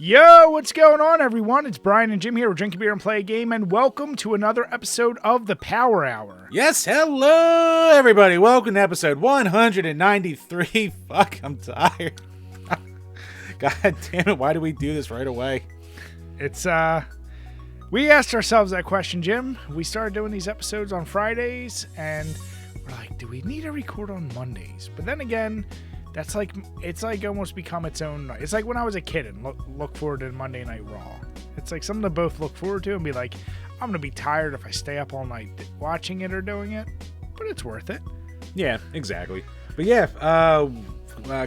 Yo, what's going on, everyone? It's Brian and Jim here with Drink a Beer and Play a Game, and welcome to another episode of the Power Hour. Yes, hello, everybody. Welcome to episode 193. Fuck, I'm tired. God damn it, why do we do this right away? It's, we asked ourselves that question, Jim. We started doing these episodes on Fridays, and we're like, do we need to record on Mondays? But then again, it's like almost become its own. It's like when I was a kid and look forward to Monday Night Raw. It's like something to both look forward to and be like, I'm gonna be tired if I stay up all night watching it or doing it, but it's worth it. Yeah, exactly. But yeah,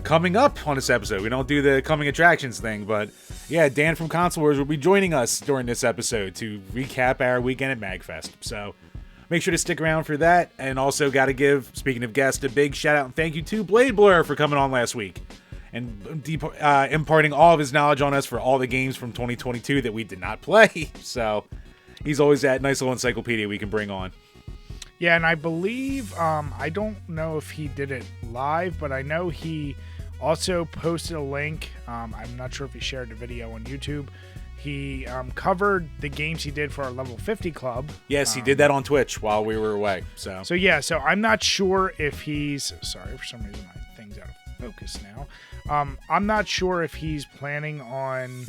coming up on this episode, we don't do the coming attractions thing, but yeah, Dan from Console Wars will be joining us during this episode to recap our weekend at MAGfest. So make sure to stick around for that. And also got to give, speaking of guests, a big shout out and thank you to bladeblur for coming on last week and imparting all of his knowledge on us for all the games from 2022 that we did not play. So he's always that nice little encyclopedia we can bring on. Yeah, and I believe, I don't know if he did it live, but I know he also posted a link. I'm not sure if he shared the video on YouTube. He covered the games he did for our level 50 club. Yes, he did that on Twitch while we were away. So yeah, I'm not sure if he's... Sorry, for some reason my thing's out of focus now. I'm not sure if he's planning on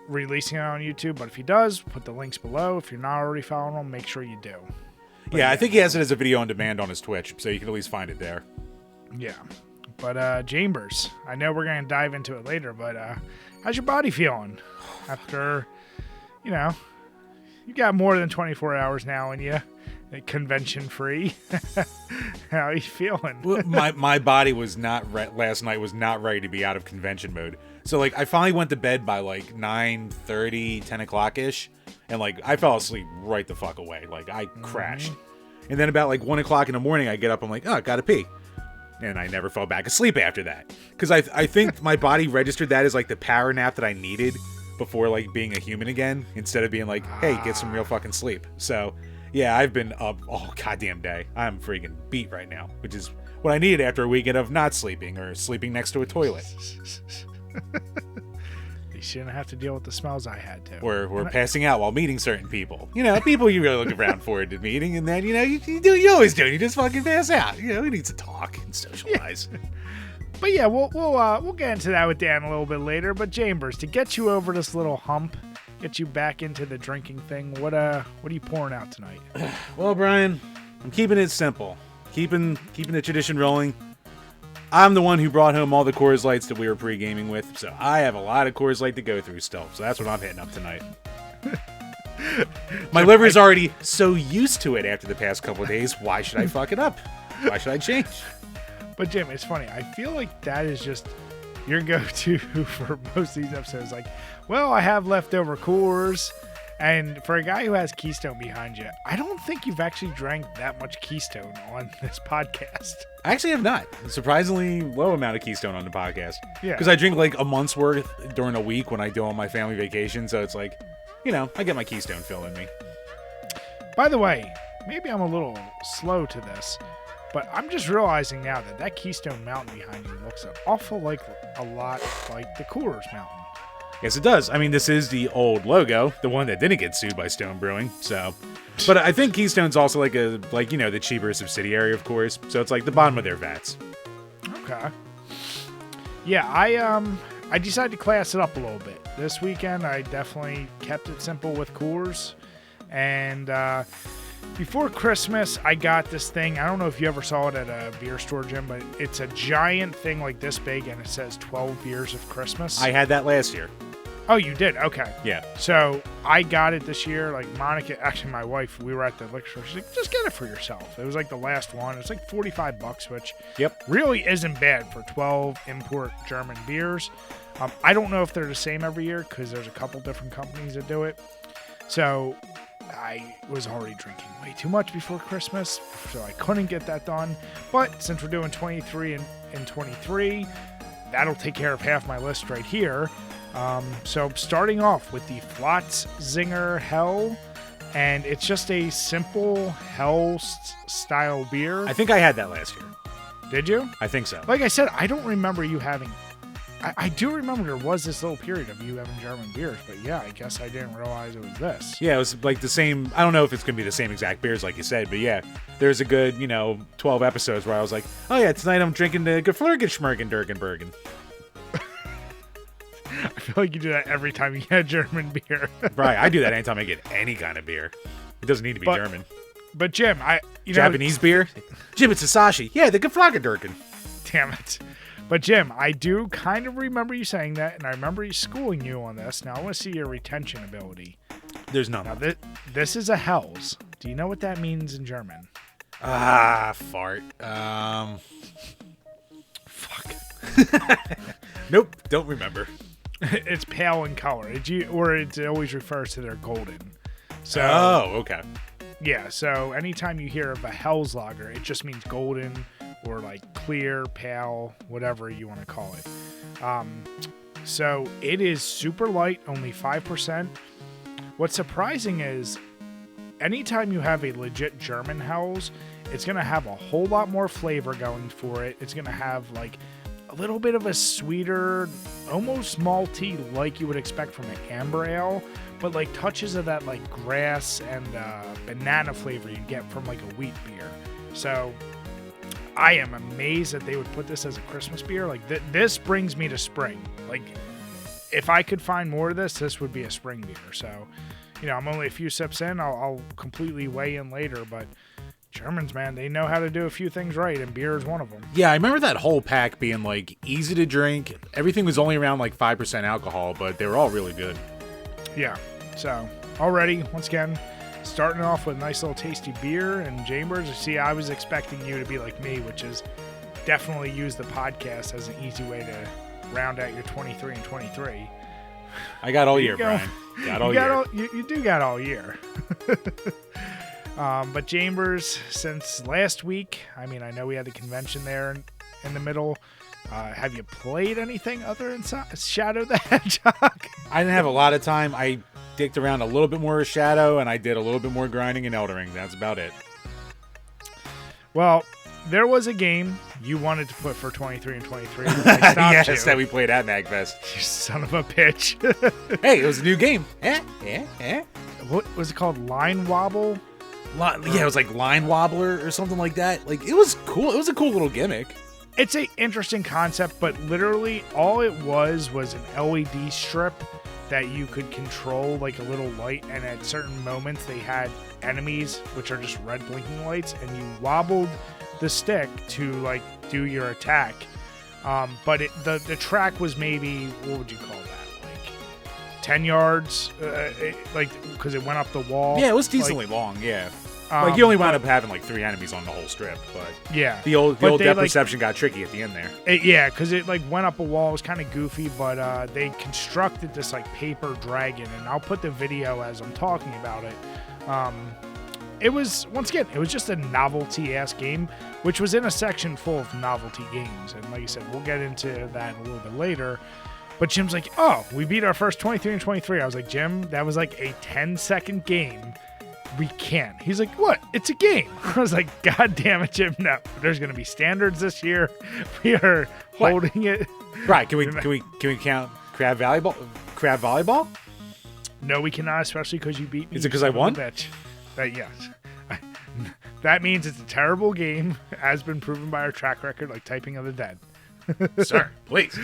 releasing it on YouTube, but if he does, put the links below. If you're not already following him, make sure you do. But yeah, I think he has it as a video on demand on his Twitch, so you can at least find it there. Yeah. But, Chambers, I know we're going to dive into it later, but how's your body feeling? After, you got more than 24 hours now in you, convention-free. How are you feeling? Well, my body was not last night was not ready to be out of convention mode. So, I finally went to bed by, 9:30, 10 o'clock-ish, and, I fell asleep right the fuck away. I crashed. And then about, 1 o'clock in the morning, I get up, I'm like, oh, gotta pee. And I never fell back asleep after that. Because I think my body registered that as, the power nap that I needed before, being a human again, instead of being hey, get some real fucking sleep. So, yeah, I've been up all goddamn day. I'm freaking beat right now, which is what I needed after a weekend of not sleeping or sleeping next to a toilet. You shouldn't have to deal with the smells I had to. Or passing out while meeting certain people. People you really look around forward to meeting, and then, you always do. You just fucking pass out. We need to talk and socialize. Yeah. But yeah, we'll get into that with Dan a little bit later. But Chambers, to get you over this little hump, get you back into the drinking thing, what are you pouring out tonight? Well, Brian, I'm keeping it simple, keeping the tradition rolling. I'm the one who brought home all the Coors Lights that we were pre-gaming with, so I have a lot of Coors Light to go through still. So that's what I'm hitting up tonight. My liver's already so used to it after the past couple of days. Why should I fuck it up? Why should I change? But Jim, it's funny. I feel like that is just your go-to for most of these episodes. I have leftover Coors. And for a guy who has Keystone behind you, I don't think you've actually drank that much Keystone on this podcast. I actually have not. A surprisingly low amount of Keystone on the podcast. Yeah. Because I drink a month's worth during a week when I go on my family vacation. So it's I get my Keystone fill in me. By the way, maybe I'm a little slow to this, but I'm just realizing now that Keystone Mountain behind you looks an awful a lot like the Coors Mountain. Yes, it does. I mean, this is the old logo, the one that didn't get sued by Stone Brewing. So, but I think Keystone's also the cheaper subsidiary, of course. So it's the bottom of their vats. Okay. Yeah, I decided to class it up a little bit this weekend. I definitely kept it simple with Coors, and before Christmas, I got this thing. I don't know if you ever saw it at a beer store, Jim, but it's a giant thing this big, and it says 12 Beers of Christmas. I had that last year. Oh, you did? Okay. Yeah. So I got it this year. Monica, actually my wife, we were at the liquor store. She's like, just get it for yourself. It was the last one. It's $45, which really isn't bad for 12 import German beers. I don't know if they're the same every year because there's a couple different companies that do it. So I was already drinking way too much before Christmas, so I couldn't get that done. But since we're doing 23 and 23, that'll take care of half my list right here. So starting off with the Flotz Zinger Hell, and it's just a simple Hell style beer. I think I had that last year. Did you? I think so. Like I said, I don't remember you having I do remember there was this little period of you having German beers, but yeah, I guess I didn't realize it was this. Yeah, it was like the same. I don't know if it's gonna be the same exact beers like you said, but yeah, there's a good 12 episodes where I was like, oh yeah, tonight I'm drinking the Geflurgenschmergenbergenbergen. I feel like you do that every time you get German beer. Right, I do that anytime I get any kind of beer. It doesn't need to be German. But Jim, Japanese beer? Jim, it's Asahi. Yeah, the Geflurgendergen. Damn it. But Jim, I do kind of remember you saying that, and I remember you schooling you on this. Now I want to see your retention ability. There's none. Now this is a Hells. Do you know what that means in German? Fart. Fuck. Nope, don't remember. It's pale in color. It always refers to their golden. So. Oh, okay. Yeah, so anytime you hear of a Hell's Lager, it just means golden or like clear, pale, whatever you want to call it. So it is super light, only 5%. What's surprising is anytime you have a legit German Hell's, it's going to have a whole lot more flavor going for it. It's going to have like a little bit of a sweeter, almost malty like you would expect from an amber ale, but like touches of that like grass and banana flavor you get from like a wheat beer. So I am amazed that they would put this as a Christmas beer. Like this brings me to spring. Like if I could find more of this would be a spring beer. So, I'm only a few sips in. I'll completely weigh in later, but Germans, man, they know how to do a few things right, and beer is one of them. Yeah, I remember that whole pack being like easy to drink. Everything was only around like 5% alcohol, but they were all really good. Yeah, so already, once again, starting off with a nice little tasty beer and Chambers. See, I was expecting you to be like me, which is definitely use the podcast as an easy way to round out your 23 and 23. I got all year, Brian. Got all year. You do got all year. But Chambers, since last week, I know we had the convention there in the middle. Have you played anything other than Shadow the Hedgehog? I didn't have a lot of time. I dicked around a little bit more with Shadow, and I did a little bit more grinding in Elden Ring. That's about it. Well, there was a game you wanted to put for 23 and 23. I stopped you. That we played at MAGfest. You son of a bitch. Hey, it was a new game. What was it called? Line Wobble? Yeah, it was like Line Wobbler or something like that. Like, it was cool. It was a cool little gimmick. It's an interesting concept, but literally all it was an LED strip that you could control like a little light, and at certain moments they had enemies, which are just red blinking lights, and you wobbled the stick to like do your attack. But the track was maybe, what would you call that? Like 10 yards, because it went up the wall. Yeah, it was decently long, yeah. Like, you only wound up having like 3 enemies on the whole strip, but yeah, the old depth perception got tricky at the end there. Because it like went up a wall. It was kind of goofy, but they constructed this like paper dragon, and I'll put the video as I'm talking about it. It was, once again, it was just a novelty-ass game, which was in a section full of novelty games. And like I said, we'll get into that a little bit later. But Jim's like, oh, we beat our first 23 and 23. I was like, Jim, that was like a 10-second game. We can't. He's like, what? It's a game. I was like, God damn it, Jim. No, there's going to be standards this year. We are holding it. Right. Can we count crab volleyball? No, we cannot, especially because you beat me. Is it because I won? Yes. That means it's a terrible game, as been proven by our track record, like Typing of the Dead. Sir, please.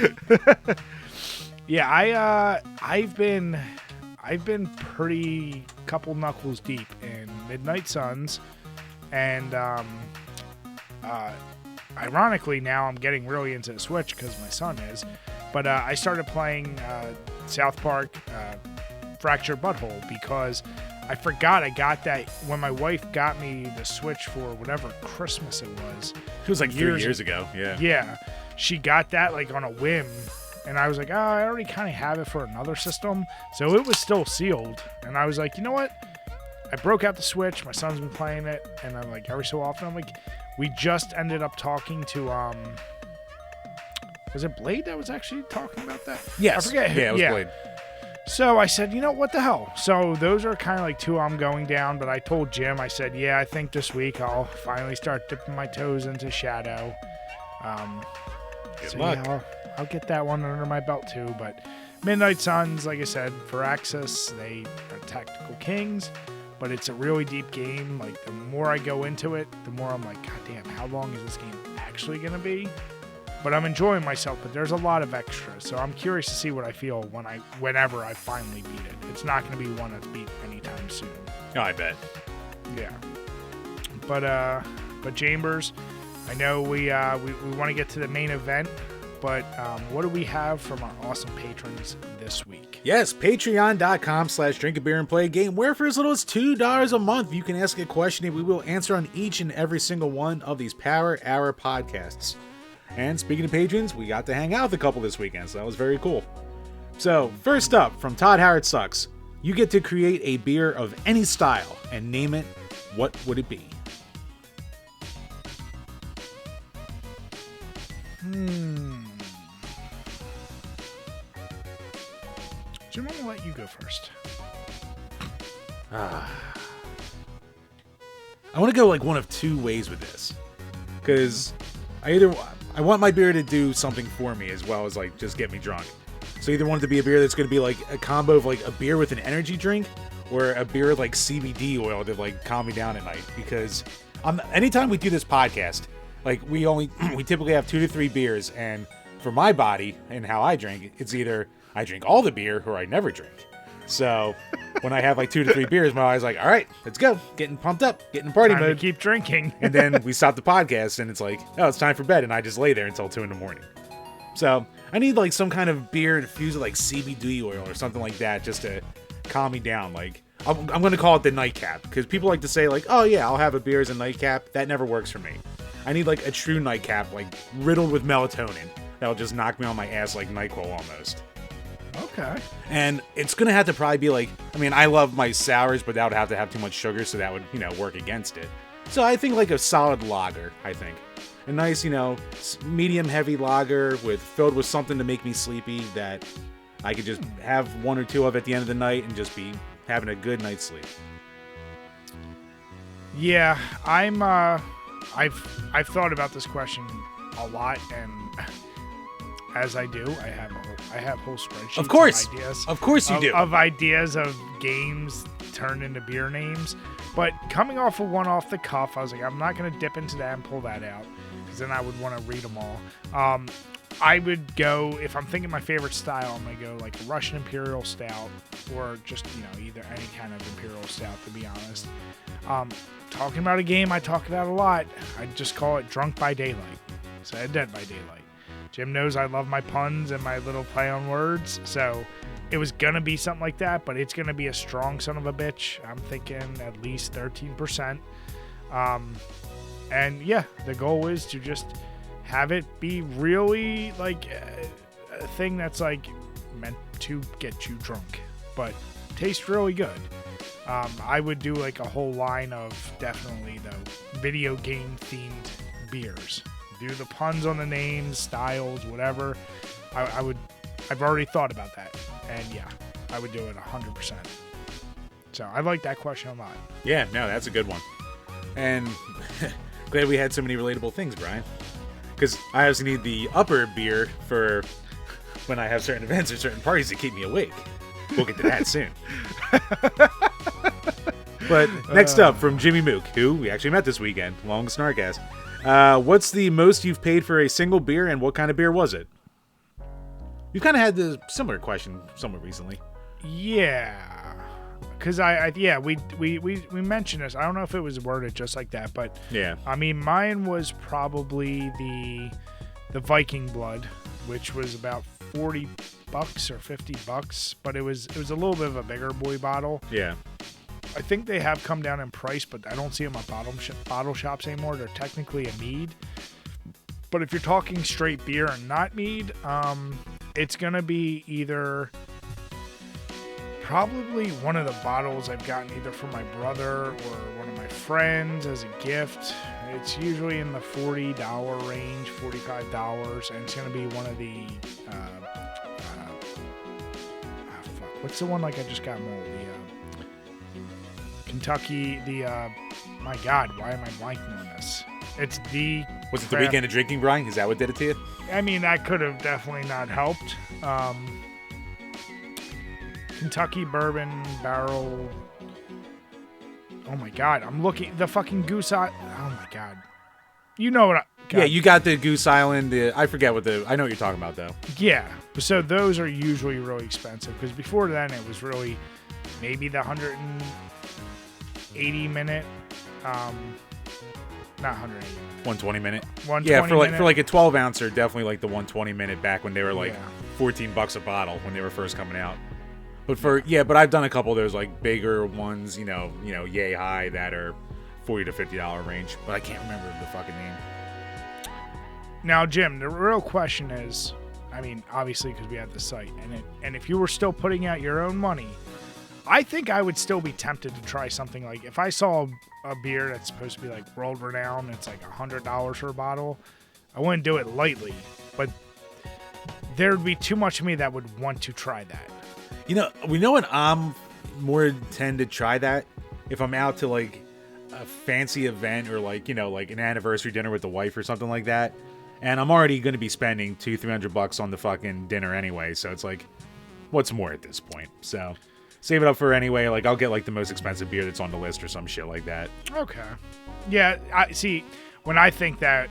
Yeah, I've been pretty couple knuckles deep in Midnight Suns, and ironically now I'm getting really into the Switch because my son is. But I started playing South Park Fractured Butthole because I forgot I got that when my wife got me the Switch for whatever Christmas it was. It was like 3 years ago. Yeah. Yeah. She got that like on a whim. And I was like, oh, I already kind of have it for another system. So it was still sealed. And I was like, you know what? I broke out the Switch. My son's been playing it. And I'm like, every so often, I'm like, we just ended up talking to, was it Blade that was actually talking about that? Yes. I forget who. Yeah, it was Blade. So I said, you know, what the hell? So those are kind of like 2 I'm going down. But I told Jim, I said, yeah, I think this week I'll finally start dipping my toes into Shadow. Good luck. I'll get that one under my belt too. But Midnight Suns, like I said, for Axis, they are tactical kings, but it's a really deep game. Like, the more I go into it, the more I'm like, God damn, how long is this game actually going to be? But I'm enjoying myself, but there's a lot of extras, so I'm curious to see what I feel whenever I finally beat it. It's not going to be one that's beat anytime soon. Oh, I bet. Yeah. But Chambers, I know we want to get to the main event, but what do we have from our awesome patrons this week? Yes, patreon.com/DrinkABeerandPlayAGame, where for as little as $2 a month, you can ask a question and we will answer on each and every single one of these Power Hour podcasts. And speaking of patrons, we got to hang out with a couple this weekend, so that was very cool. So, first up, from Todd Howard Sucks, you get to create a beer of any style and name it. What would it be? Jim, I'm going to let you go first. I want to go like one of two ways with this. Because I want my beer to do something for me as well as like just get me drunk. So either want it to be a beer that's going to be like a combo of like a beer with an energy drink or a beer with like CBD oil to like calm me down at night. Because anytime we do this podcast, like we typically have 2 to 3 beers, and for my body and how I drink, it's either I drink all the beer or I never drink. So when I have like 2 to 3 beers, my body's like, all right, let's go. Getting pumped up, getting in party mode. Keep drinking. And then we stop the podcast and it's like, oh, it's time for bed. And I just lay there until 2 a.m. So I need like some kind of beer infused with like CBD oil or something like that just to calm me down. Like I'm going to call it the nightcap, because people like to say like, oh yeah, I'll have a beer as a nightcap. That never works for me. I need like a true nightcap, like riddled with melatonin. That'll just knock me on my ass like NyQuil almost. Okay. And it's going to have to probably be like, I mean, I love my sours, but that would have to have too much sugar, so that would, work against it. So I think like a solid lager, I think. A nice, medium heavy lager filled with something to make me sleepy that I could just have 1 or 2 of at the end of the night and just be having a good night's sleep. Yeah, I've thought about this question a lot, and as I do, I have whole spreadsheets. Of course, ideas. Of course you do. Of ideas of games turned into beer names. But coming off the cuff, I was like, I'm not going to dip into that and pull that out, because then I would want to read them all. I would go, if I'm thinking my favorite style, I'm going to go like a Russian Imperial Stout, or just, either any kind of Imperial Stout, to be honest. Talking about a game I talk about a lot, I'd just call it Drunk by Daylight instead of Dead by Daylight. Jim knows I love my puns and my little play on words, so it was going to be something like that, but it's going to be a strong son of a bitch. I'm thinking at least 13%. And yeah, the goal is to just have it be really like a thing that's like meant to get you drunk, but tastes really good. I would do like a whole line of definitely though video game themed beers. Do the puns on the names, styles, whatever. I've already thought about that, and yeah, I would do it 100%. So I like that question a lot. Yeah, no, that's a good one. And glad we had so many relatable things, Brian. Because I also need the upper beer for when I have certain events or certain parties to keep me awake. We'll get to that soon. But next up, from Jimmy Mook, who we actually met this weekend, long snarkass. What's the most you've paid for a single beer, and what kind of beer was it? We've kind of had the similar question somewhat recently. Yeah, because we mentioned this. I don't know if it was worded just like that, but yeah. I mean, mine was probably the Viking Blood, which was about $40 or $50, but it was a little bit of a bigger boy bottle. Yeah. I think they have come down in price, but I don't see them at bottle shops anymore. They're technically a mead. But if you're talking straight beer and not mead, it's going to be either probably one of the bottles I've gotten either from my brother or one of my friends as a gift. It's usually in the $40 range, $45, and it's going to be one of the what's the one like I just got mold? Kentucky, my God, why am I blanking on this? It's the... Was it the weekend of drinking, Brian? Is that what did it to you? I mean, that could have definitely not helped. Kentucky Bourbon Barrel... Oh my God, I'm looking... The fucking Goose Island... Oh my God. You know what Yeah, you got the Goose Island. I forget what the... I know what you're talking about, though. Yeah, so those are usually really expensive, because before then it was really maybe the 180 minute... not 180 minute. 120 minute. 120 yeah, for minute. like a 12 ouncer, definitely like the 120 minute back when they were like Yeah. $14 a bottle when they were first coming out. But I've done a couple of those like bigger ones, you know, yay high that are $40 to $50 range, but I can't remember the fucking name. Now, Jim, the real question is, I mean, obviously because we have the site, and if you were still putting out your own money, I think I would still be tempted to try something like, if I saw a beer that's supposed to be like world renowned, it's like $100 for a bottle, I wouldn't do it lightly, but there would be too much of me that would want to try that. You know, we know when I'm more tend to try that if I'm out to like a fancy event or like, you know, like an anniversary dinner with the wife or something like that. And I'm already going to be spending $200-$300 on the fucking dinner anyway. So it's like, what's more at this point? So save it up for anyway. Like I'll get like the most expensive beer that's on the list or some shit like that. Okay. Yeah. I see when I think that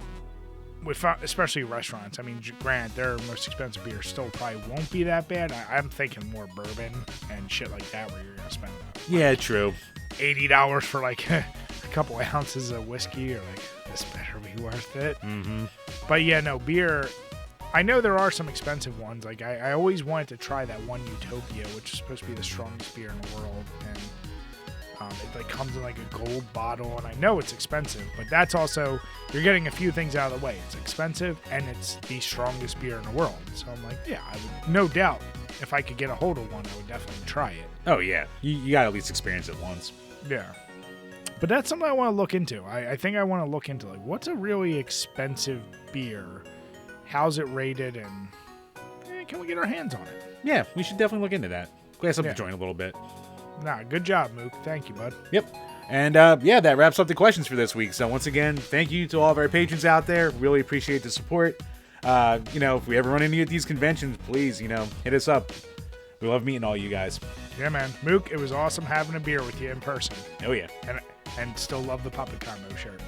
with, especially restaurants, I mean, granted, their most expensive beer still probably won't be that bad. I'm thinking more bourbon and shit like that where you're going to spend yeah, true. $80 for like a couple ounces of whiskey, or like, this better be worth it. Mm-hmm. But yeah, no, beer, I know there are some expensive ones. Like I always wanted to try that one Utopia, which is supposed to be the strongest beer in the world, and it like comes in like a gold bottle, and I know it's expensive, but that's also, you're getting a few things out of the way. It's expensive and it's the strongest beer in the world. So I'm like, yeah, I would, no doubt, if I could get a hold of one, I would definitely try it. Oh yeah, you got to at least experience it once. Yeah. But that's something I want to look into. I think I want to look into, like, what's a really expensive beer? How's it rated? And can we get our hands on it? Yeah, we should definitely look into that. Glass up Yeah. the joint a little bit. Nah, good job, Mook. Thank you, bud. Yep. And yeah, that wraps up the questions for this week. So once again, thank you to all of our patrons out there. Really appreciate the support. You know, if we ever run into you at these conventions, please, you know, hit us up. We love meeting all you guys. Yeah, man. Mook, it was awesome having a beer with you in person. Oh, yeah. And still love the Puppet Combo shirt.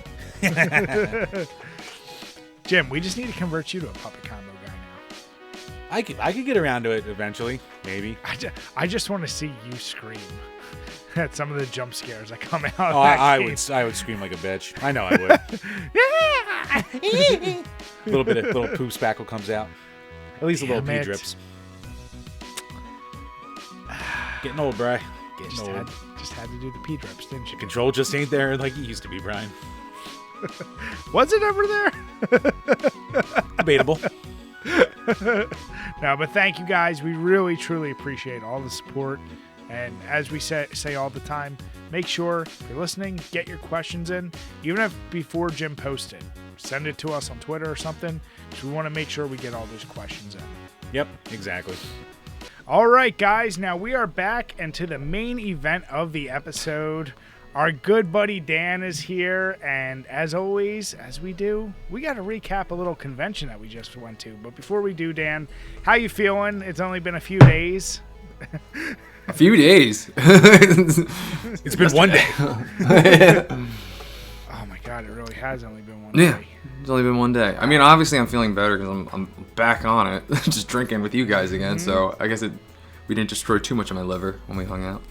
Jim, we just need to convert you to a Puppet Combo guy now. I could get around to it eventually, maybe. I just want to see you scream at some of the jump scares that come out. Oh, I would scream like a bitch. I know I would. A little poop spackle comes out. At least a little pee drips. Getting old, Bri. Getting old. Just had to do the pee drips, didn't you? Control just ain't there like it used to be, Brian. Was it ever there? Debatable. No, but thank you guys. We really, truly appreciate all the support. And as we say all the time, make sure, if you're listening, get your questions in. Even if before Jim posted, send it to us on Twitter or something. So we want to make sure we get all those questions in. Yep, exactly. All right, guys. Now we are back and to the main event of the episode. Our good buddy Dan is here, and as always, as we do, we got to recap a little convention that we just went to. But before we do, Dan, how you feeling? It's only been a few days. A few days. It's been one day. Oh my God, it really has only been one Yeah, day. it's only been one day. I mean, obviously I'm feeling better because I'm back on it, just drinking with you guys again. Mm-hmm. So I guess we didn't destroy too much of my liver when we hung out.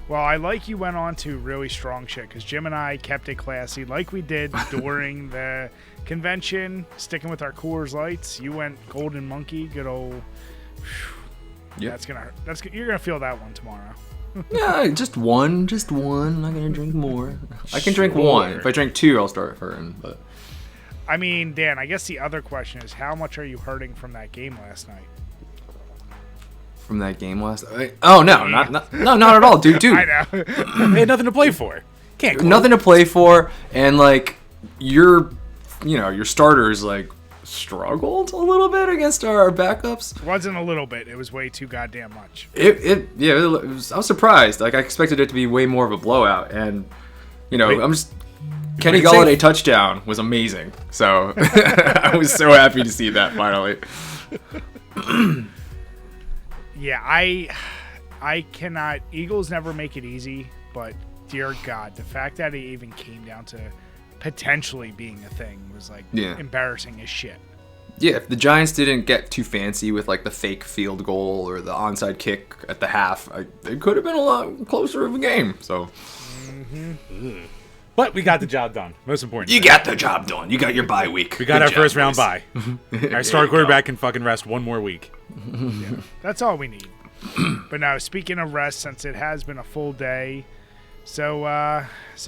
Well, I like you went on to really strong shit because Jim and I kept it classy like we did during the convention, sticking with our Coors Lights. You went Golden Monkey, good old. Yeah, you're gonna feel that one tomorrow. Yeah, just one. I'm not gonna drink more. I can drink one. If I drink two, I'll start hurting. But I mean, Dan, I guess the other question is, how much are you hurting from that game last night? From that game last night? Oh no, not at all, dude. I know. They had nothing to play for. Can't. Nothing to play for, and like your starters like struggled a little bit against our backups. It wasn't a little bit. It was way too goddamn much. It was, I was surprised. Like I expected it to be way more of a blowout, and You know, Wait. Kenny Galladay touchdown was amazing. So I was so happy to see that finally. Yeah, I cannot. Eagles never make it easy, but dear God, the fact that it even came down to potentially being a thing was like embarrassing as shit. Yeah, if the Giants didn't get too fancy with like the fake field goal or the onside kick at the half, it could have been a lot closer of a game. So, But we got the job done. Most important. you got the job done. You got your bye week. We got our first round bye. Our star quarterback can fucking rest one more week. Yeah, that's all we need. But now, speaking of rest, since it has been a full day, so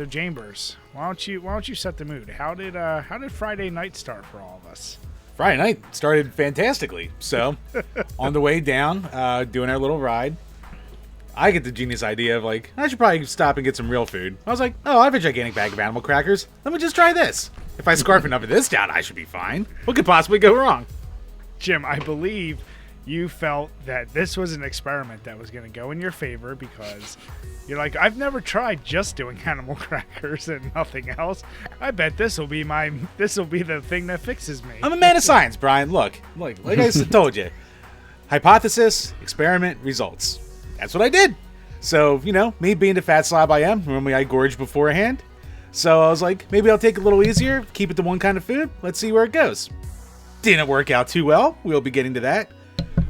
Chambers, why don't you set the mood? How did Friday night start for all of us? Friday night started fantastically. So, on the way down, doing our little ride, I get the genius idea of like, I should probably stop and get some real food. I was like, oh, I have a gigantic bag of animal crackers. Let me just try this. If I scarf enough of this down, I should be fine. What could possibly go wrong? Jim, I believe you felt that this was an experiment that was going to go in your favor because you're like, I've never tried just doing animal crackers and nothing else. I bet this will be the thing that fixes me. I'm a man of science, Brian. Look, like I told you. Hypothesis, experiment, results. That's what I did. So, you know, me being the fat slob I am, normally I gorge beforehand. So I was like, maybe I'll take it a little easier, keep it to one kind of food. Let's see where it goes. Didn't work out too well. We'll be getting to that.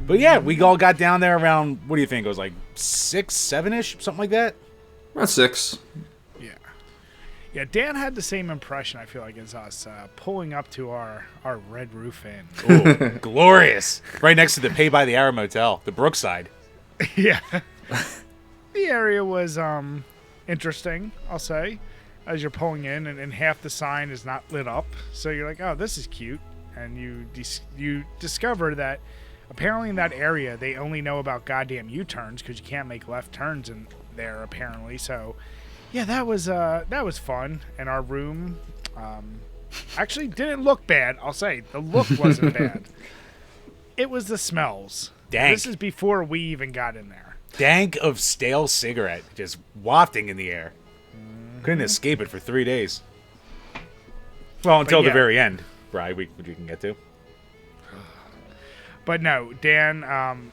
But yeah, we all got down there around, what do you think? It was like 6, 7-ish, something like that? Around 6. Yeah. Yeah, Dan had the same impression, I feel like, as us, pulling up to our Red Roof Inn. Ooh, glorious. Right next to the Pay by the Hour Motel, the Brookside. Yeah. The area was interesting, I'll say, as you're pulling in, and half the sign is not lit up. So you're like, oh, this is cute. And you discover that apparently in that area, they only know about goddamn U-turns because you can't make left turns in there, apparently. So, yeah, that was fun. And our room actually didn't look bad, I'll say. The look wasn't bad. It was the smells. Dank. This is before we even got in there. Dank of stale cigarette just wafting in the air. Couldn't escape it for 3 days. Well, until the very end, Bri, which we can get to. But no, Dan,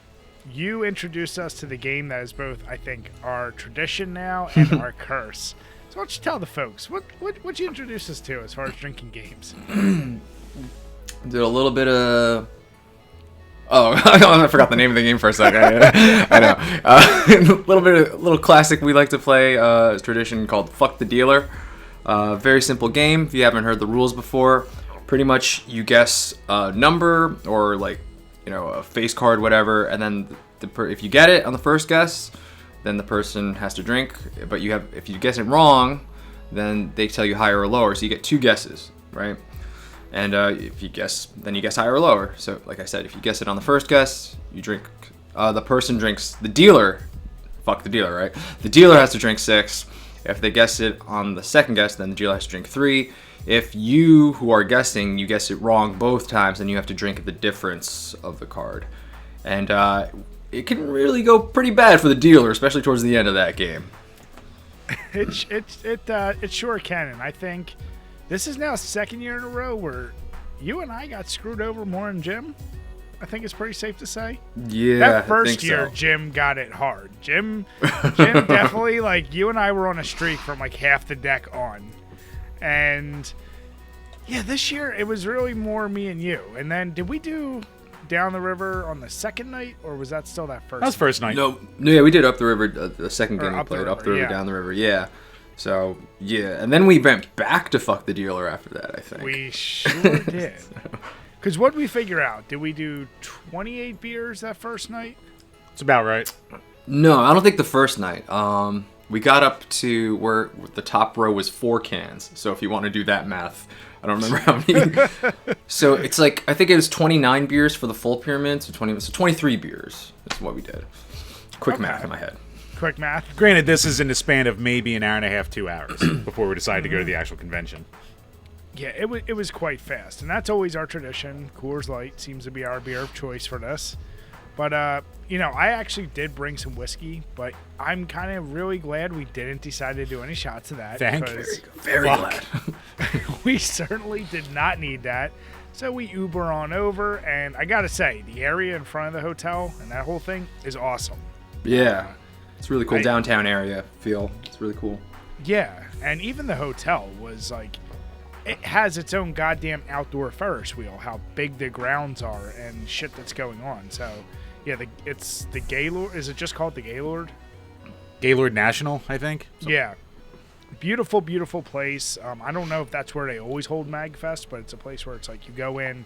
you introduced us to the game that is both, I think, our tradition now and our curse. So why don't you tell the folks, what you introduce us to as far as drinking games? Did a little bit of... Oh, I forgot the name of the game for a second. I know. A little classic we like to play, tradition called Fuck the Dealer. Very simple game. If you haven't heard the rules before, pretty much you guess a number or like, you know, a face card, whatever, and then if you get it on the first guess, then the person has to drink. But if you guess it wrong, then they tell you higher or lower. So you get 2 guesses, right? And if you guess, then you guess higher or lower. So, like I said, if you guess it on the first guess, you drink. The person drinks. The dealer, fuck the dealer, right? The dealer has to drink 6. If they guess it on the second guess, then the dealer has to drink 3. If you, who are guessing, you guess it wrong both times, then you have to drink the difference of the card. And it can really go pretty bad for the dealer, especially towards the end of that game. It sure can, and I think this is now 2nd year in a row where you and I got screwed over more than Jim. I think it's pretty safe to say. Yeah, that first I think year, so. Jim got it hard. Jim definitely, like, you and I were on a streak from like half the deck on. And yeah, this year it was really more me and you. And then did we do Down the River on the second night, or was that still that first? That was first night. No, yeah, we did Up the River. The second game we Up the played, River, Up the River, yeah. Down the River. Yeah. So yeah, and then we went back to Fuck the Dealer after that. I think We sure did. Because what did we figure out? Did we do 28 beers that first night? It's about right. No, I don't think the first night. We got up to where the top row was 4 cans. So if you want to do that math, I don't remember how many. So it's like, I think it was 29 beers for the full pyramid. So 23 beers is what we did. Quick math in my head. Quick math. Granted, this is in the span of maybe an hour and a half, 2 hours before we decided to go to the actual convention. Yeah, it was quite fast. And that's always our tradition. Coors Light seems to be our beer of choice for this. But I actually did bring some whiskey, but I'm kind of really glad we didn't decide to do any shots of that. Thank you. Very glad. We certainly did not need that. So we Uber on over, and I gotta say, the area in front of the hotel and that whole thing is awesome. Yeah. It's really cool downtown area feel. It's really cool. Yeah, and even the hotel was like, it has its own goddamn outdoor Ferris wheel, how big the grounds are and shit that's going on. So, yeah, it's the Gaylord. Is it just called the Gaylord? Gaylord National, I think. Yeah. Beautiful, beautiful place. I don't know if that's where they always hold MAGfest, but it's a place where it's like you go in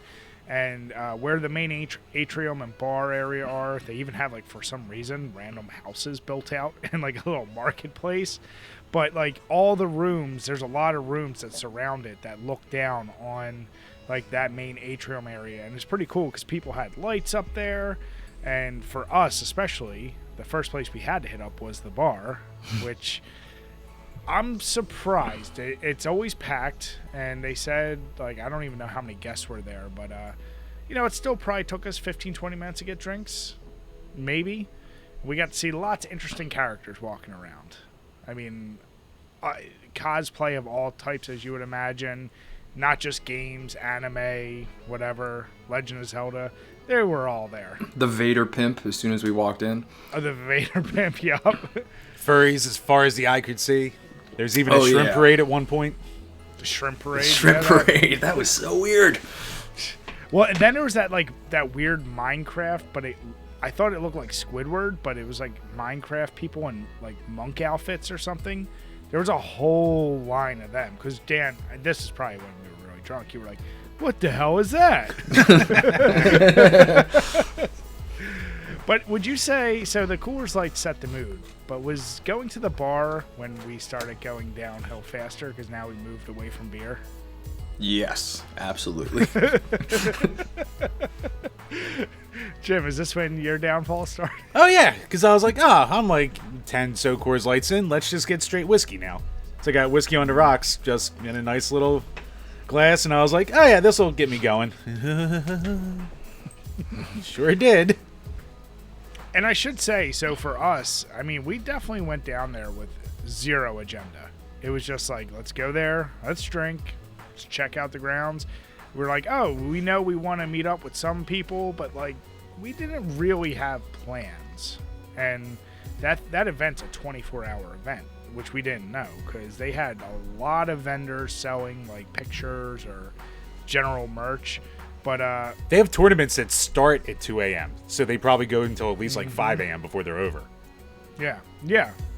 and where the main atrium and bar area are, they even have, like, for some reason, random houses built out in, like, a little marketplace. But, like, all the rooms, there's a lot of rooms that surround it that look down on, like, that main atrium area. And it's pretty cool because people had lights up there. And for us, especially, the first place we had to hit up was the bar, which I'm surprised. It's always packed. And they said, like, I don't even know how many guests were there. But, it still probably took us 15, 20 minutes to get drinks. Maybe. We got to see lots of interesting characters walking around. I mean, cosplay of all types, as you would imagine. Not just games, anime, whatever, Legend of Zelda. They were all there. The Vader pimp as soon as we walked in. Oh, the Vader pimp, yup. Furries as far as the eye could see. There's even a shrimp parade at one point. The shrimp parade. Parade. That was so weird. Well, and then there was that weird Minecraft, but I thought it looked like Squidward, but it was like Minecraft people in like monk outfits or something. There was a whole line of them. Because Dan, this is probably when we were really drunk. You were like, "What the hell is that?" But would you say so? The Coors Light set the mood, but was going to the bar when we started going downhill faster because now we moved away from beer? Yes, absolutely. Jim, is this when your downfall started? Oh, yeah, because I was like, I'm like 10 Coors Lights in. Let's just get straight whiskey now. So I got whiskey on the rocks, just in a nice little glass, and I was like, oh, yeah, this will get me going. Sure did. And I should say, so for us, I mean, we definitely went down there with zero agenda. It was just like, let's go there, let's drink, let's check out the grounds. We're like, oh, we know we want to meet up with some people, but like, we didn't really have plans. And that event's a 24-hour event, which we didn't know, because they had a lot of vendors selling like pictures or general merch. But they have tournaments that start at 2 a.m., so they probably go until at least like 5 a.m. before they're over. Yeah.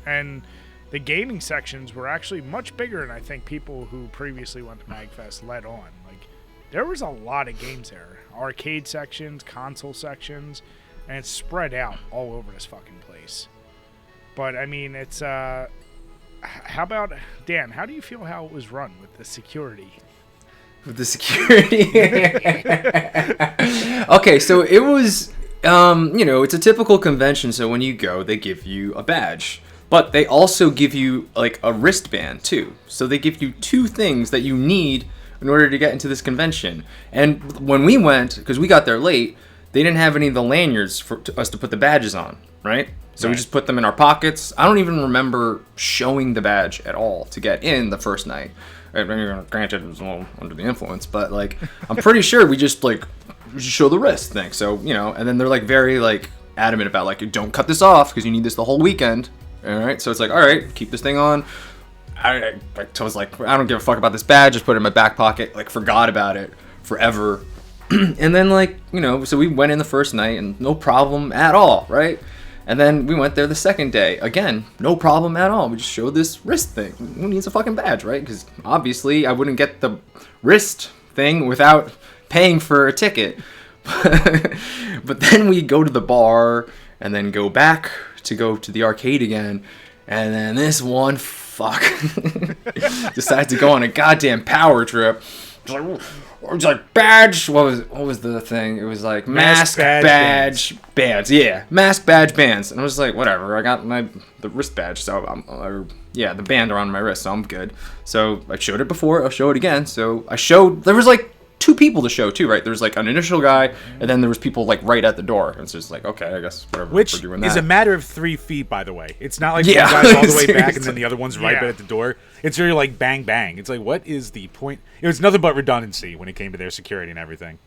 And the gaming sections were actually much bigger than I think people who previously went to MAGfest let on. Like, there was a lot of games there. Arcade sections, console sections, and it's spread out all over this fucking place. But, I mean, it's, how about, Dan, how do you feel how it was run with the security? With the security. Okay, so it was, it's a typical convention. So when you go, they give you a badge. But they also give you, like, a wristband, too. So they give you two things that you need in order to get into this convention. And when we went, because we got there late, they didn't have any of the lanyards for us to put the badges on, right? So we just put them in our pockets. I don't even remember showing the badge at all to get in the first night. Granted, it was a little under the influence, but like I'm pretty sure we just show the wrist thing. So and then they're like very like adamant about like don't cut this off because you need this the whole weekend. All right, so it's like all right, keep this thing on. I was like I don't give a fuck about this badge. Just put it in my back pocket. Like forgot about it forever. And then like so we went in the first night and no problem at all, right? And then we went there the second day. Again, no problem at all. We just showed this wrist thing. Who needs a fucking badge, right? Because obviously I wouldn't get the wrist thing without paying for a ticket. But then we go to the bar and then go back to go to the arcade again. And then this one fuck decides to go on a goddamn power trip. It's like badge. What was the thing? It was like mask badge bands. Yeah, mask badge bands. And I was like, whatever. I got the wrist badge, so the band around my wrist, so I'm good. So I showed it before. I'll show it again. So I showed. There was like two people to show too, right? There's like an initial guy, and then there was people like right at the door. And it's just like, okay, I guess whatever. Which we're doing is that. a matter of 3 feet, by the way. It's not like Yeah. one guy's all the way back and then the other one's right Yeah. at the door. It's really like bang bang. It's like, what is the point? It was nothing but redundancy when it came to their security and everything.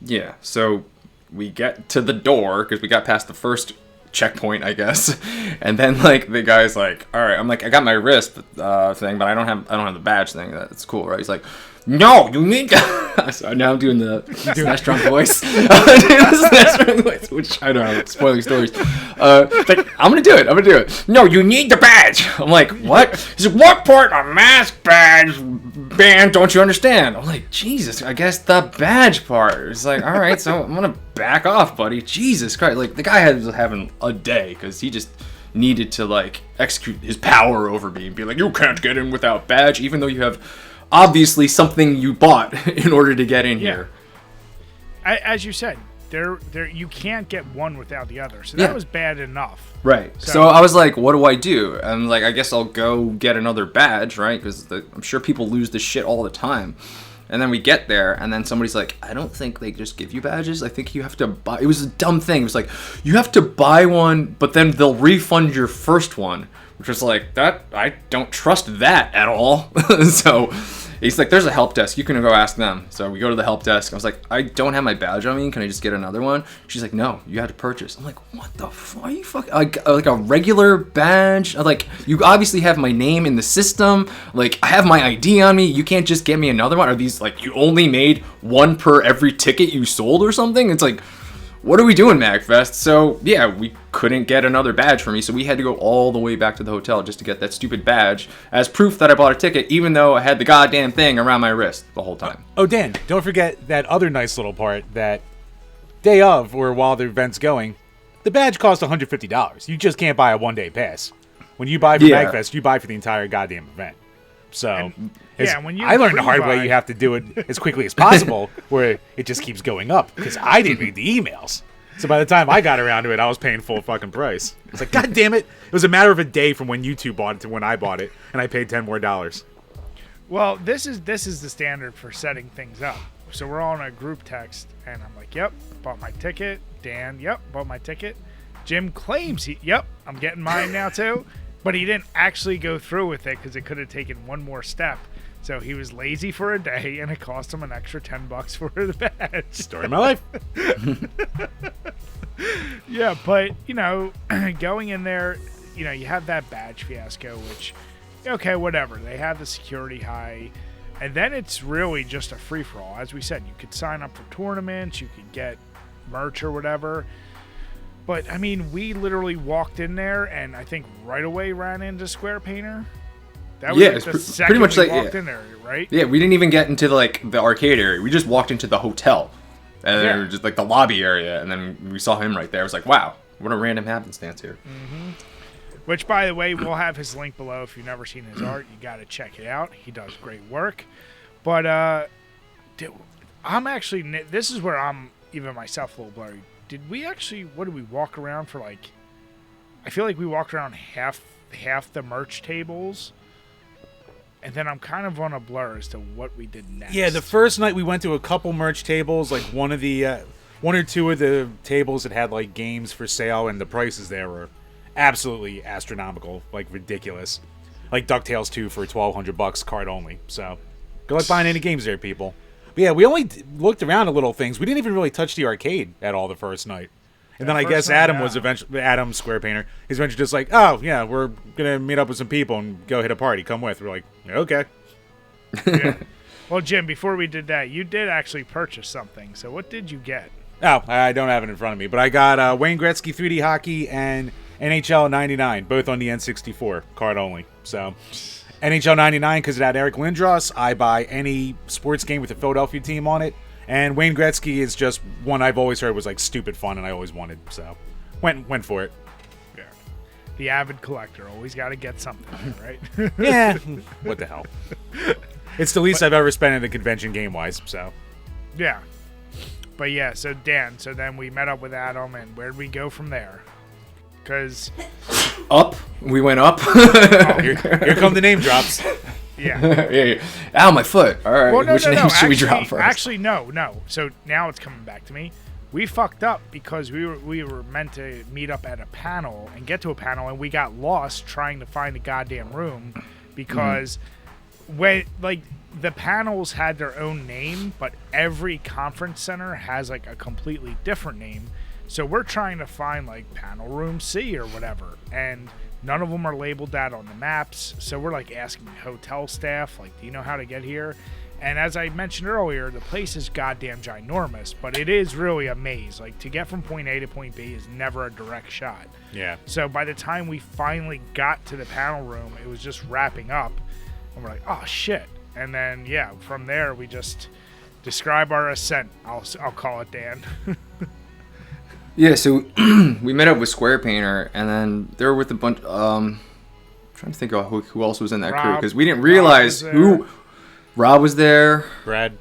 Yeah. So we get to the door because we got past the first checkpoint, I guess, and then like the guy's like, all right, I'm like, I got my wrist thing, but I don't have the badge thing. That's cool, right? He's like, no, you need to. So now I'm doing the Smash Drunk voice. I'm doing the Smash Drunk voice, which I don't know, spoiling stories. Like, I'm gonna do it. No, you need the badge. I'm like, what? He's like, what part of mask badge band don't you understand? I'm like, Jesus, I guess the badge part. It's like, all right, so I'm gonna back off, buddy. Jesus Christ, like the guy was having a day because he just needed to like execute his power over me and be like, you can't get in without badge, even though you have obviously something you bought in order to get in here. As you said, there you can't get one without the other, so that was bad enough. Right. So I was like, what do I do? And like, I guess I'll go get another badge, right? Because I'm sure people lose this shit all the time. And then we get there, and then somebody's like, I don't think they just give you badges. I think you have to buy. It was a dumb thing. It was like, you have to buy one, but then they'll refund your first one. Which was like, that, I don't trust that at all. So he's like, there's a help desk. You can go ask them. So we go to the help desk. I was like, I don't have my badge on me. Can I just get another one? She's like, no, you had to purchase. I'm like, what the fuck? Are you fucking, like a regular badge? Like, you obviously have my name in the system. Like, I have my ID on me. You can't just get me another one? Are these, like, you only made one per every ticket you sold or something? It's like, what are we doing, MAGfest? So, yeah, we couldn't get another badge for me, so we had to go all the way back to the hotel just to get that stupid badge as proof that I bought a ticket, even though I had the goddamn thing around my wrist the whole time. Oh, Dan, don't forget that other nice little part that day of, or while the event's going, the badge costs $150. You just can't buy a one-day pass. When you buy for MAGfest, you buy for the entire goddamn event. So, when you I learned the hard way pre-buy- you have to do it as quickly as possible, where it just keeps going up, because I didn't read the emails. So by the time I got around to it, I was paying full fucking price. It's like, God damn it! It was a matter of a day from when you two bought it to when I bought it, and I paid $10 more. Well, this is the standard for setting things up. So we're all in a group text, and I'm like, yep, bought my ticket. Dan, yep, bought my ticket. Jim claims yep, I'm getting mine now too. But he didn't actually go through with it because it could have taken one more step. So he was lazy for a day, and it cost him an extra $10 for the badge. Story of my life. Yeah, but, going in there, you have that badge fiasco, which, okay, whatever. They have the security high. And then it's really just a free-for-all. As we said, you could sign up for tournaments. You could get merch or whatever. But, I mean, we literally walked in there and I think right away ran into Square Painter. That was the second pretty much we like walked in there, right? Yeah, we didn't even get into the arcade area. We just walked into the hotel. And then it was just like the lobby area, and then we saw him right there. I was like, wow, what a random happenstance here. Mm-hmm. Which, by the way, we'll have his link below. If you've never seen his art, you got to check it out. He does great work. But I'm actually, this is where I'm even myself a little blurry. Did we walk around for like, I feel like we walked around half the merch tables. And then I'm kind of on a blur as to what we did next. Yeah, the first night we went to a couple merch tables, like one or two of the tables that had like games for sale, and the prices there were absolutely astronomical, like ridiculous. Like DuckTales 2 for $1,200 card only. So, good luck buying any games there, people. But yeah, we only looked around at little things. We didn't even really touch the arcade at all the first night. And then I guess Adam Square Painter, he's eventually just like, oh, yeah, we're going to meet up with some people and go hit a party. Come with. We're like, okay. Yeah. Well, Jim, before we did that, you did actually purchase something. So what did you get? Oh, I don't have it in front of me. But I got Wayne Gretzky 3D Hockey and NHL 99, both on the N64, card only. So NHL 99, because it had Eric Lindros. I buy any sports game with a Philadelphia team on it. And Wayne Gretzky is just one I've always heard was like stupid fun, and I always wanted, so went for it. Yeah, the avid collector always got to get something, right? Yeah, what the hell? It's the least I've ever spent in a convention game-wise, so. Yeah, but yeah. So Dan, then we met up with Adam, and where'd we go from there? Because we went up. Oh, here come the name drops. Yeah. Yeah. Ow, my foot. All right. Well, Which name should we drop Actually, first? actually, no. So now it's coming back to me. We fucked up because we were meant to meet up at a panel and get to a panel, and we got lost trying to find the goddamn room because when like the panels had their own name, but every conference center has like a completely different name. So we're trying to find like panel room C or whatever, and none of them are labeled that on the maps. So we're like asking hotel staff, like, do you know how to get here? And as I mentioned earlier, the place is goddamn ginormous, but it is really a maze. Like, to get from point A to point B is never a direct shot. Yeah. So by the time we finally got to the panel room, it was just wrapping up, and we're like, oh shit. And then yeah, from there we just describe our ascent. I'll call it, Dan. Yeah, so we met up with Square Painter, and then they were with a bunch. Trying to think of who else was in that crew, because we didn't realize who. Rob was there. Brad.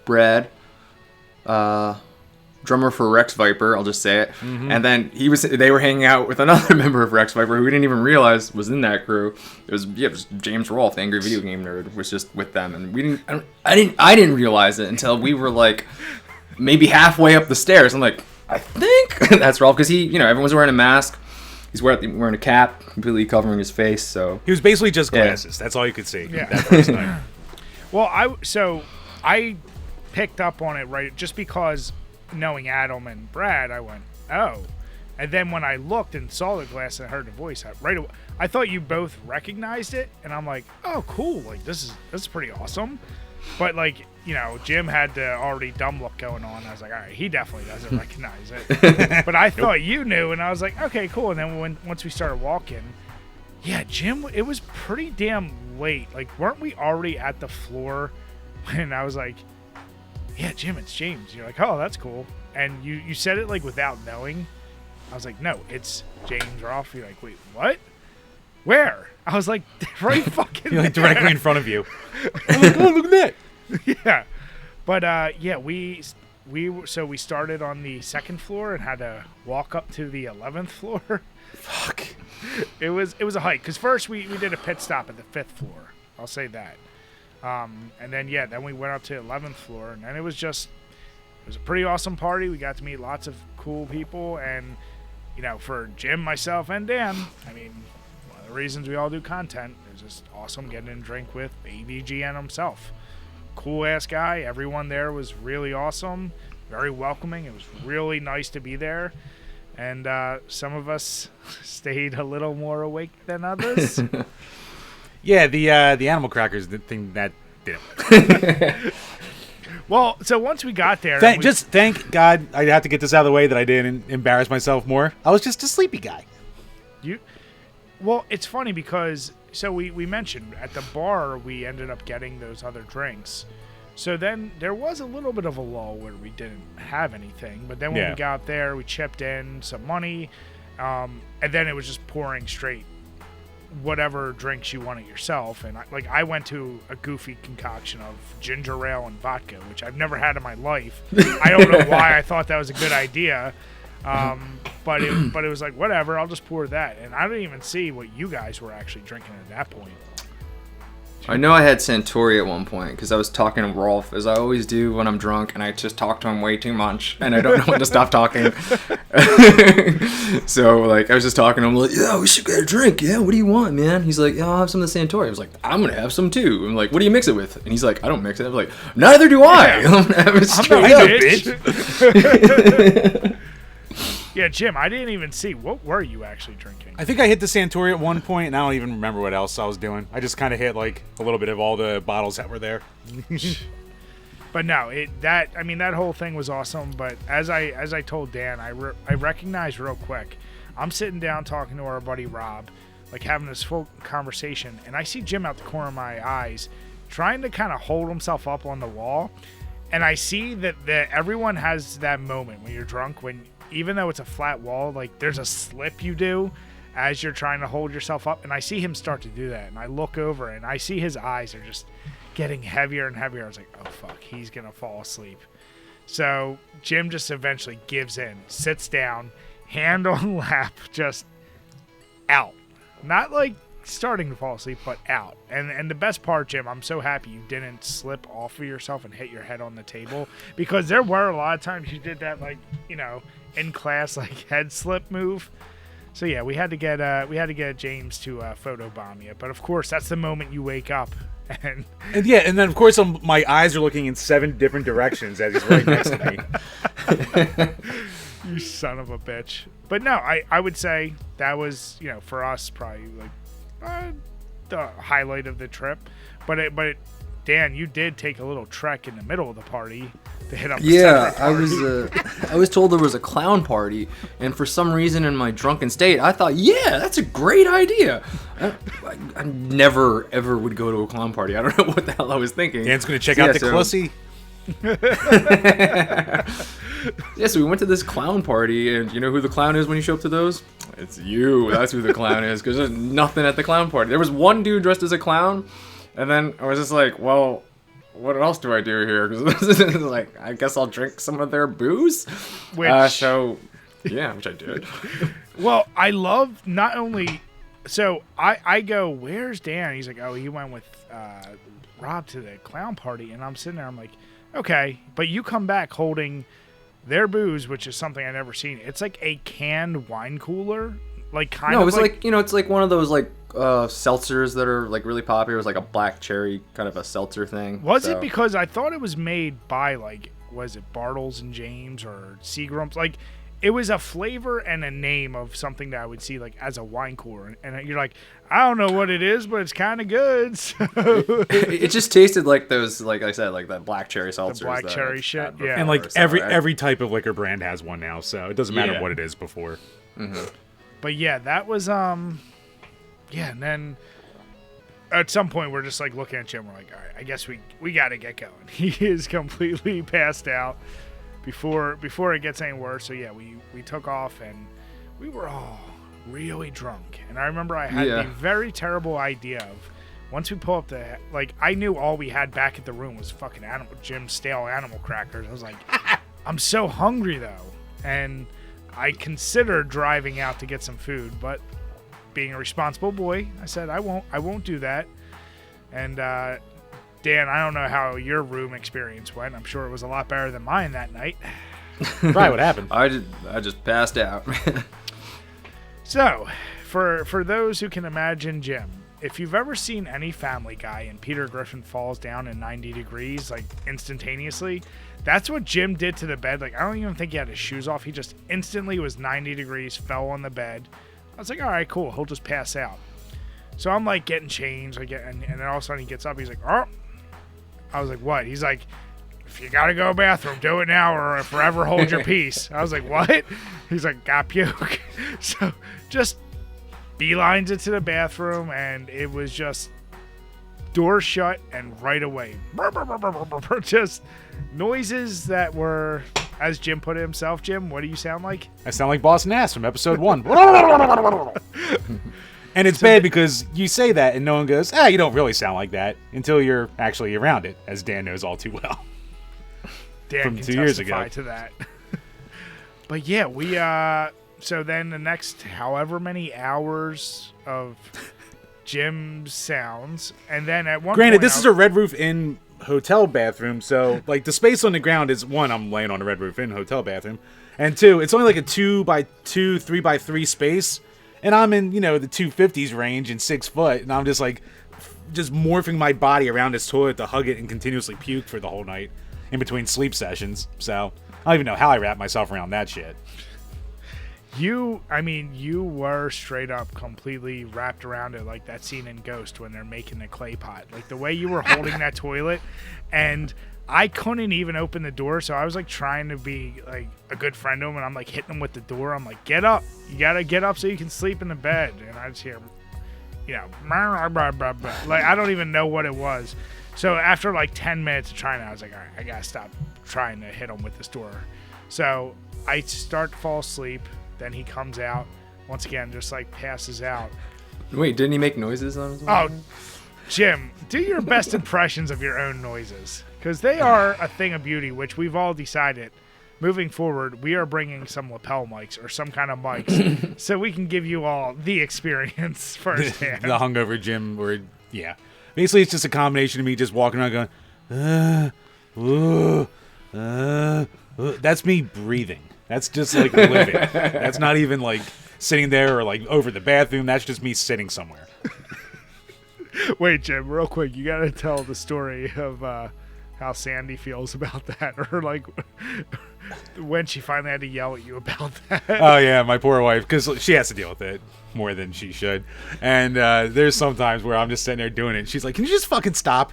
Brad. Drummer for Rex Viper. I'll just say it. Mm-hmm. And then they were hanging out with another member of Rex Viper who we didn't even realize was in that crew. It was James Rolfe, the Angry Video Game Nerd, was just with them, and I didn't realize it until we were like maybe halfway up the stairs. I'm like, I think that's Rolfe, because everyone's wearing a mask. He's wearing a cap, completely covering his face. So he was basically just glasses. That's all you could see. Yeah. That first night. Well, I picked up on it right just because knowing Adam and Brad, I went, oh. And then when I looked and saw the glass and I heard the voice, I thought you both recognized it, and I'm like, oh, cool. Like this is pretty awesome. But like, Jim had the already dumb look going on. I was like, all right, he definitely doesn't recognize it. But I thought you knew, and I was like, okay, cool. And then once we started walking, yeah, Jim, it was pretty damn late. Like, weren't we already at the floor? And I was like, yeah, Jim, it's James. You're like, oh, that's cool. And you said it like without knowing. I was like, no, it's James Rolfe. You're like, wait, what? Where? I was like, right fucking You're like there. directly in front of you. I'm like, oh, look at that. Yeah. But yeah, we started on the second floor and had to walk up to the 11th floor. Fuck. It was a hike, because first we did a pit stop at the 5th floor. I'll say that. And then then we went up to 11th floor, and then it was a pretty awesome party. We got to meet lots of cool people, and for Jim, myself, and Dan, I mean, one of the reasons we all do content is just awesome getting in drink with AVGN himself. Cool ass guy. Everyone there was really awesome, very welcoming. It was really nice to be there, and some of us stayed a little more awake than others. Yeah, the animal crackers, the thing that didn't. Well, so once we got there, thank God I have to get this out of the way that I didn't embarrass myself more. I was just a sleepy guy. Well, it's funny because we mentioned at the bar we ended up getting those other drinks. So then there was a little bit of a lull where we didn't have anything, but then when we got there, we chipped in some money, and then it was just pouring straight whatever drinks you wanted yourself. And I went to a goofy concoction of ginger ale and vodka, which I've never had in my life. I don't know why I thought that was a good idea. But it was like, whatever, I'll just pour that. And I didn't even see what you guys were actually drinking at that point. I know I had Santori at one point because I was talking to Rolf, as I always do when I'm drunk, and I just talk to him way too much, and I don't know when to stop talking. So, like, I was just talking to him, like, yeah, we should get a drink. Yeah, what do you want, man? He's like, yeah, I'll have some of the Santori. I was like, I'm going to have some too. I'm like, what do you mix it with? And he's like, I don't mix it. I was like, neither do I. Yeah. I'm going to have it straight I'm not up. bitch. Yeah, Jim, I didn't even see. What were you actually drinking? I think I hit the Santori at one point, and I don't even remember what else I was doing. I just kind of hit like a little bit of all the bottles that were there. But no, that whole thing was awesome. But as I told Dan, I recognized real quick. I'm sitting down talking to our buddy Rob, like having this full conversation, and I see Jim out the corner of my eyes, trying to kind of hold himself up on the wall, and I see that everyone has that moment when you're drunk, when even though it's a flat wall, like there's a slip you do as you're trying to hold yourself up, and I see him start to do that, and I look over and I see his eyes are just getting heavier and heavier. I was like, oh fuck, he's gonna fall asleep. So Jim just eventually gives in, sits down, hand on lap, just out. Not like starting to fall asleep, but out. And the best part, Jim, I'm so happy you didn't slip off of yourself and hit your head on the table, because there were a lot of times you did that, like, in class, like head slip move. So yeah, we had to get James to photobomb you. But of course, that's the moment you wake up. And then of course my eyes are looking in 7 different directions as he's right next to me. You son of a bitch. But no, I would say that was, for us, probably like the highlight of the trip. But Dan, you did take a little trek in the middle of the party to hit up the separate party. I was told there was a clown party, and for some reason in my drunken state, I thought, yeah, that's a great idea. I never, ever would go to a clown party. I don't know what the hell I was thinking. Dan's going to check out the Clussy. Yeah, so we went to this clown party, and you know who the clown is when you show up to those? It's you. That's who the clown is, because there's nothing at the clown party. There was one dude dressed as a clown, and then I was just like, well, what else do I do here? Because like, I guess I'll drink some of their booze. Which I did. Well, I love not only. So I go, where's Dan? He's like, oh, he went with Rob to the clown party, and I'm sitting there. I'm like, okay, but you come back holding their booze, which is something I've never seen. It's like a canned wine cooler, like kind of. No, it was like it's like one of those like seltzers that are like really popular. It was like a black cherry kind of a seltzer thing. Was it? Because I thought it was made by like, was it Bartles and James or Seagram's? Like, it was a flavor and a name of something that I would see like as a wine cooler, and you're like, I don't know what it is, but it's kind of good. So. It just tasted like those, like I said, like that black cherry seltzers. The black cherry shit, yeah. And like every type of liquor brand has one now, so it doesn't matter what it is before. Mm-hmm. But yeah, that was and then at some point we're just like looking at Jim, we're like, all right, I guess we got to get going. He is completely passed out before it gets any worse. So yeah, we took off, and we were all really drunk. And I remember I had the very terrible idea of, once we pull up I knew all we had back at the room was fucking Jim's stale animal crackers. I was like, I'm so hungry though. And I considered driving out to get some food, but being a responsible boy, I said, I won't do that. And Dan, I don't know how your room experience went. I'm sure it was a lot better than mine that night. Probably what happened. I just passed out. So, for those who can imagine Jim, if you've ever seen any Family Guy and Peter Griffin falls down in 90 degrees, like instantaneously, that's what Jim did to the bed. Like, I don't even think he had his shoes off. He just instantly was 90 degrees, fell on the bed. I was like, all right, cool. He'll just pass out. So I'm like getting changed, and then all of a sudden he gets up. He's like, oh. I was like, what? He's like, if you gotta go to the bathroom, do it now or forever hold your peace. I was like, what? He's like, got puke. So just beelines it to the bathroom, and it was just door shut and right away. Just noises that were, as Jim put it himself. Jim, what do you sound like? I sound like Boss Nass from episode 1. And it's bad because you say that and no one goes, you don't really sound like that, until you're actually around it, as Dan knows all too well. Dan from can 2 years ago. testify to that. But yeah, we so then the next however many hours of Jim's sounds, and then at one Granted, point, this is a Red Roof Inn hotel bathroom, so like the space on the ground is, one, I'm laying on a Red Roof Inn hotel bathroom, and two, it's only like a 2x2, 3x3 space, and I'm in, the 250s range and 6 foot, and I'm just like, just morphing my body around this toilet to hug it and continuously puke for the whole night in between sleep sessions. So I don't even know how I wrap myself around that shit. You were straight up completely wrapped around it, like that scene in Ghost when they're making the clay pot. Like the way you were holding that toilet, and I couldn't even open the door, so I was like trying to be like a good friend to him, and I'm like hitting him with the door. I'm like, get up. You gotta get up so you can sleep in the bed. And I just hear, like I don't even know what it was. So after like 10 minutes of trying, I was like, all right, I gotta stop trying to hit him with this door. So I start to fall asleep. Then he comes out, once again, just like passes out. Wait, didn't he make noises on his own? Oh, Jim, do your best impressions of your own noises, because they are a thing of beauty, which we've all decided moving forward, we are bringing some lapel mics or some kind of mics so we can give you all the experience firsthand. The hungover Jim, where, yeah. Basically, it's just a combination of me just walking around going, that's me breathing. That's just like living. That's not even like sitting there or like over the bathroom. That's just me sitting somewhere. Wait, Jim, real quick. You got to tell the story of how Sandy feels about that, or like when she finally had to yell at you about that. Oh, yeah, my poor wife, because she has to deal with it more than she should. And there's some times where I'm just sitting there doing it, and she's like, can you just fucking stop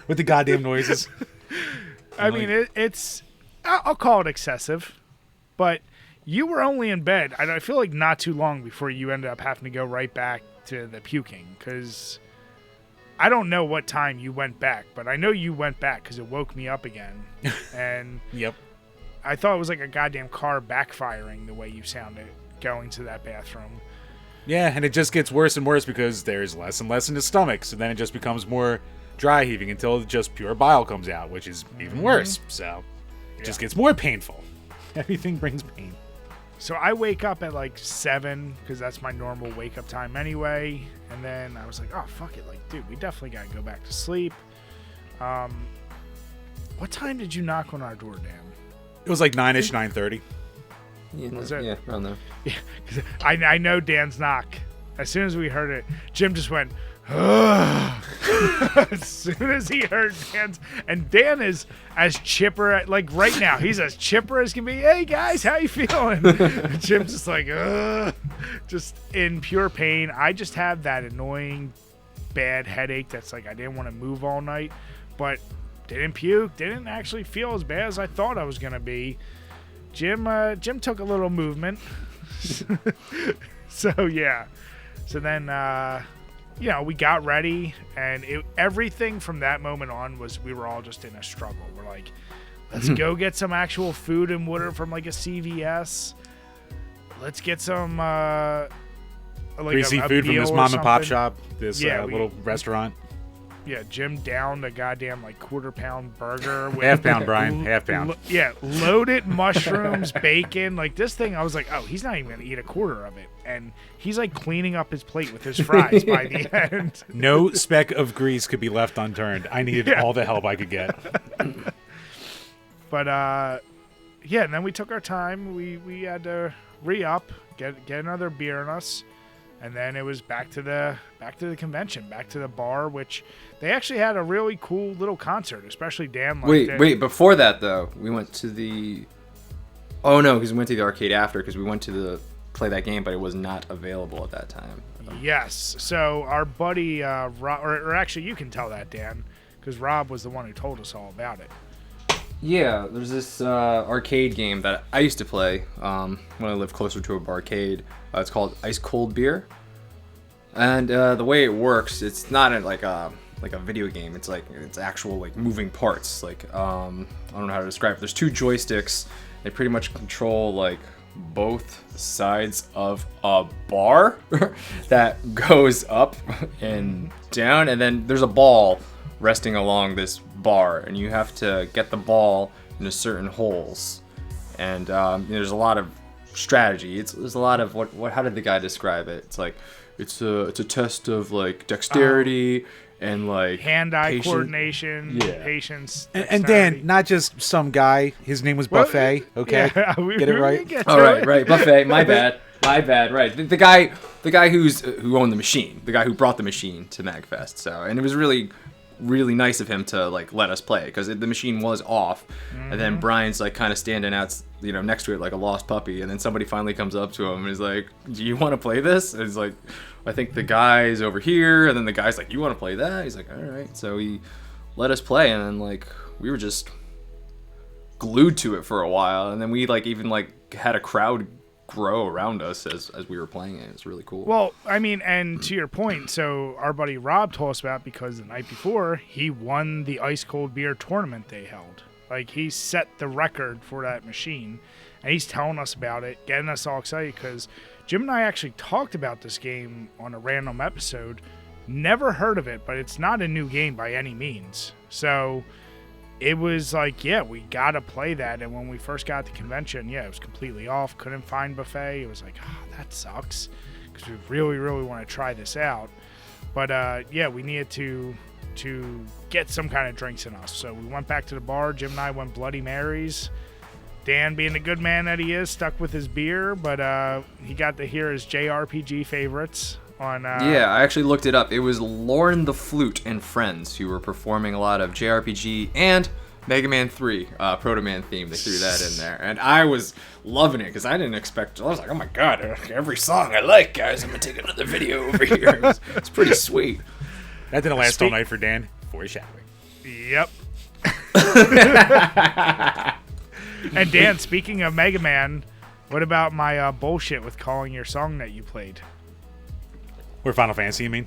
with the goddamn noises? I mean, it's, I'll call it excessive, but you were only in bed, I feel like not too long before you ended up having to go right back to the puking, because I don't know what time you went back, but I know you went back because it woke me up again. And yep. I thought it was like a goddamn car backfiring the way you sounded going to that bathroom. Yeah, and it just gets worse and worse because there's less and less in the stomach, so then it just becomes more dry heaving until just pure bile comes out, which is even worse. So it just gets more painful. Everything brings pain. So I wake up at like 7 because that's my normal wake up time anyway. And then I was like, oh, fuck it. Like, dude, we definitely got to go back to sleep. What time did you knock on our door, Dan? It was like 9-ish, 9:30. Yeah, around there. Yeah, 'cause I know Dan's knock. As soon as we heard it, Jim just went, ugh. As soon as he heard Dan's, and Dan is as chipper, like right now, he's as chipper as can be. Hey guys, how you feeling? Jim's just like, ugh, just in pure pain. I just have that annoying bad headache that's like I didn't want to move all night, but didn't puke, didn't actually feel as bad as I thought I was gonna be. Jim took a little movement. So yeah. So then we got ready, and everything from that moment on was we were all just in a struggle. We're like, let's go get some actual food and water from like a CVS. Let's get some like greasy food from this mom and pop shop, this little restaurant. Yeah, Jim downed a goddamn like quarter-pound burger with half pound, Brian, half pound. Loaded mushrooms, bacon. Like this thing, I was like, oh, he's not even gonna eat a quarter of it, and he's like cleaning up his plate with his fries by the end. No speck of grease could be left unturned. I needed all the help I could get. But and then we took our time. We had to re-up, get another beer in us. And then it was back to the convention, back to the bar, which they actually had a really cool little concert, especially Dan. Wait, before that though, we went to the. Oh no, because we went to the arcade after, because we went to play that game, but it was not available at that time. Yes, so our buddy Rob, or actually you can tell that, Dan, because Rob was the one who told us all about it. Yeah, there's this arcade game that I used to play when I lived closer to a barcade. It's called Ice Cold Beer, and the way it works, it's not like a video game. It's like it's actual like moving parts. Like I don't know how to describe it. There's 2 joysticks. They pretty much control like both sides of a bar that goes up and down, and then there's a ball resting along this bar, and you have to get the ball into certain holes. And there's a lot of strategy. There's a lot of what how did the guy describe it? It's like it's a test of like dexterity and like hand-eye coordination, patience. And Dan, not just some guy. His name was Buffet. Okay, get it right. All right, Buffet. My bad. Right, the guy who owned the machine, the guy who brought the machine to MAGfest. So, and it was really nice of him to like let us play, because the machine was off, and then Brian's like kind of standing out, next to it like a lost puppy, and then somebody finally comes up to him and is like, "Do you want to play this?" And he's like, "I think the guy's over here," and then the guy's like, "You want to play that?" He's like, "All right." So he let us play, and then like we were just glued to it for a while, and then we like even like had a crowd grow around us as we were playing it. It's really cool. Well, I mean, and to your point, so our buddy Rob told us about, because the night before he won the ice cold beer tournament they held. Like, he set the record for that machine, and he's telling us about it, getting us all excited, because Jim and I actually talked about this game on a random episode. Never heard of it, but it's not a new game by any means. So it was like, yeah, we got to play that. And when we first got to the convention, yeah, it was completely off. Couldn't find buffet. It was like, oh, that sucks, because we really, really want to try this out. But yeah, we needed to get some kind of drinks in us. So we went back to the bar. Jim and I went Bloody Marys. Dan, being the good man that he is, stuck with his beer, but he got to hear his JRPG favorites on... yeah, I actually looked it up. It was Lauren the Flute and friends who were performing a lot of JRPG and Mega Man 3 Proto Man theme. They threw that in there. And I was loving it because I didn't expect... I was like, oh my god, every song I like, guys. I'm going to take another video over here. It's pretty sweet. That didn't last all night for Dan. Foreshadowing. Yep. And Dan, speaking of Mega Man, what about my bullshit with calling your song that you played? Or Final Fantasy, you mean?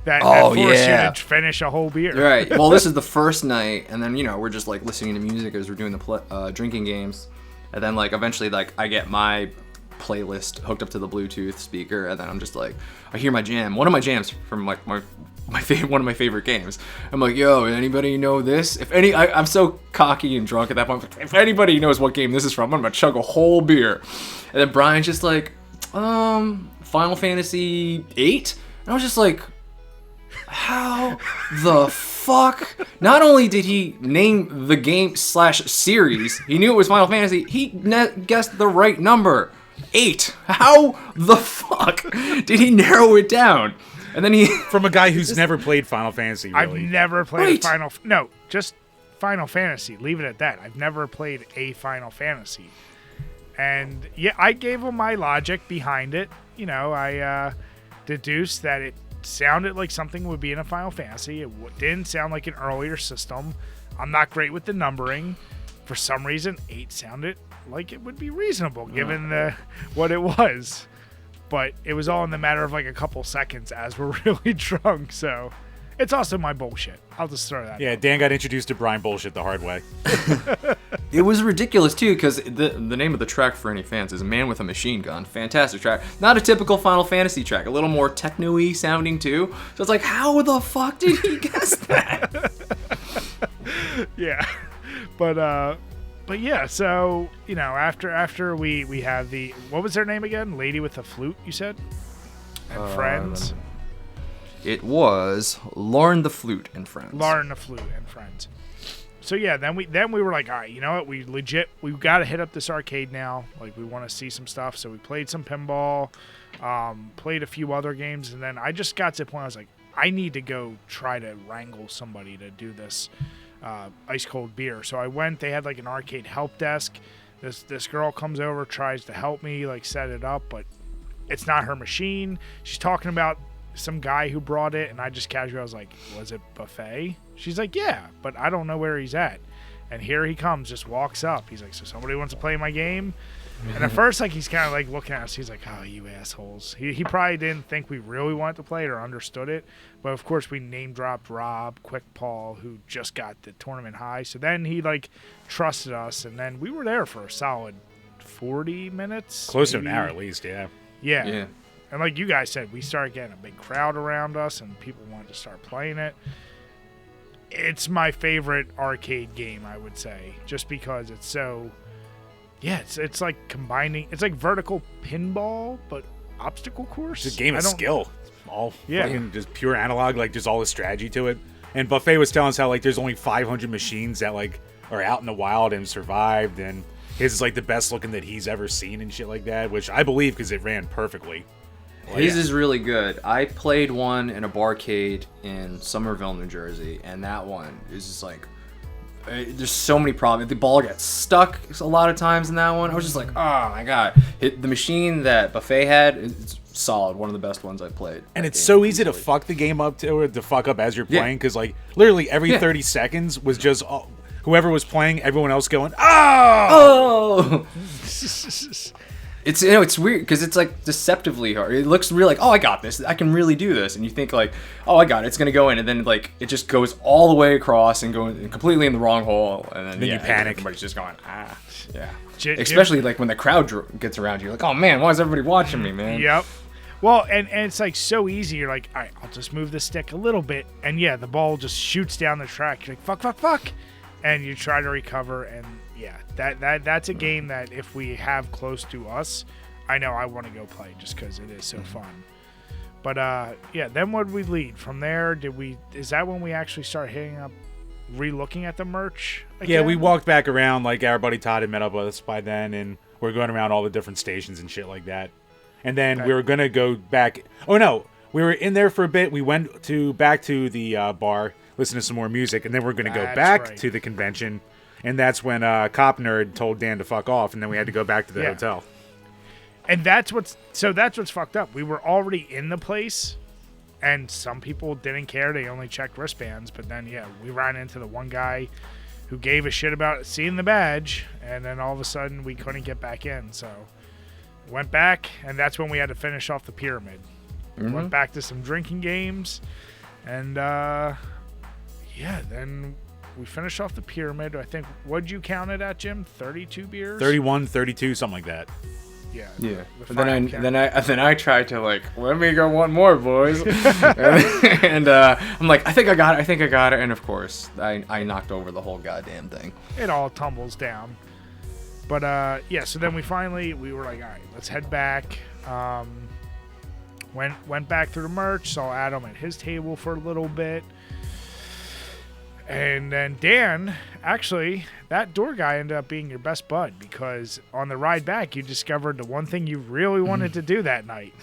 That forced you to finish a whole beer. Right. Well, this is the first night, and then, we're just, like, listening to music as we're doing the drinking games. And then, like, eventually, like, I get my playlist hooked up to the Bluetooth speaker, and then I'm just like, I hear my jam. One of my jams from, like, one of my favorite games. I'm like, yo, anybody know this? I'm so cocky and drunk at that point. If anybody knows what game this is from, I'm gonna chug a whole beer. And then Brian's just like, Final Fantasy VIII? And I was just like, how the fuck? Not only did he name the game / series, he knew it was Final Fantasy, he guessed the right number. 8. How the fuck did he narrow it down? And then from a guy who's never played Final Fantasy, really. I've never played just Final Fantasy. Leave it at that. I've never played a Final Fantasy. And yeah, I gave him my logic behind it. I deduced that it sounded like something would be in a Final Fantasy. It didn't sound like an earlier system. I'm not great with the numbering. For some reason, 8 sounded like it would be reasonable given what it was. But it was all in the matter of like a couple seconds as we're really drunk. So it's also my bullshit. I'll just throw that. Yeah, Dan got introduced to Brian bullshit the hard way. It was ridiculous too, because the name of the track for any fans is Man with a Machine Gun. Fantastic track. Not a typical Final Fantasy track. A little more techno-y sounding too. So it's like, how the fuck did he guess that? Yeah. But yeah, so, after we have the, what was their name again? Lady with the Flute, you said? And friends? It was Lauren the Flute and friends. Lauren the Flute and friends. So yeah, then we were like, all right, you know what? We've got to hit up this arcade now. Like, we want to see some stuff. So we played some pinball, played a few other games, and then I just got to the point I was like, I need to go try to wrangle somebody to do this ice cold beer. So I went. They had like an arcade help desk. This girl comes over, tries to help me like set it up, but it's not her machine. She's talking about some guy who brought it, and I just casually, I was like, was it buffet? She's like, yeah, but I don't know where he's at. And here he comes, just walks up. He's like, so somebody wants to play my game? And at first, like, he's kind of like looking at us. He's like, oh, you assholes. He probably didn't think we really wanted to play it or understood it. But of course, we name dropped Rob, Quick Paul, who just got the tournament high. So then he like trusted us, and then we were there for a solid 40 minutes. Close to an hour at least, yeah. Yeah. And like you guys said, we started getting a big crowd around us, and people wanted to start playing it. It's my favorite arcade game, I would say, just because it's so... Yeah, it's like combining... It's like vertical pinball, but obstacle course. It's a game of skill. It's all fucking just pure analog, like just all the strategy to it. And Buffet was telling us how like there's only 500 machines that like are out in the wild and survived, and his is like the best looking that he's ever seen and shit like that, which I believe because it ran perfectly. His is really good. I played one in a barcade in Somerville, New Jersey, and that one is just like, there's so many problems. The ball gets stuck a lot of times in that one. I was just like, oh my god. The machine that Buffet had is solid. One of the best ones I played. And it's so easy to fuck the game up or to fuck up as you're playing, because like literally every 30 seconds was just whoever was playing, everyone else going, oh! It's it's weird because it's like deceptively hard. It looks really like, oh, I got this. I can really do this. And you think like, oh, I got it. It's gonna go in, and then like it just goes all the way across and going completely in the wrong hole, and then you panic. Everybody's just going, Especially like when the crowd gets around you, you're like, oh man, why is everybody watching me, man? Yep. Well, and it's like so easy. You're like, all right, I'll just move the stick a little bit, and yeah, the ball just shoots down the track. You're like, fuck. and you try to recover. And yeah, that's a game that if we have close to us, I know I want to go play just because it is so fun. But yeah, then what did we lead from there? Is that when we actually start hitting up, re-looking at the merch again? Yeah, we walked back around, like our buddy Todd had met up with us by then, and we're going around all the different stations and shit like that. And then we were gonna go back. Oh no, we were in there for a bit. We went back to the bar, listen to some more music, and then we're gonna go back to the convention. And that's when Cop Nerd told Dan to fuck off, and then we had to go back to the hotel. And that's what's fucked up. We were already in the place, and some people didn't care. They only checked wristbands. But then, yeah, we ran into the one guy who gave a shit about seeing the badge, and then all of a sudden we couldn't get back in. So went back, and that's when we had to finish off the pyramid. Went back to some drinking games, and then we finished off the pyramid. I think, what'd you count it at, Jim? 32 beers? 31, 32, something like that. Yeah. Yeah. Then I tried to like, let me go one more, boys. and I'm like, I think I got it. And of course, I knocked over the whole goddamn thing. It all tumbles down. But yeah, so then we were like, all right, let's head back. Went back through the merch, saw Adam at his table for a little bit. And then Dan, actually, that door guy ended up being your best bud because on the ride back, you discovered the one thing you really wanted to do that night.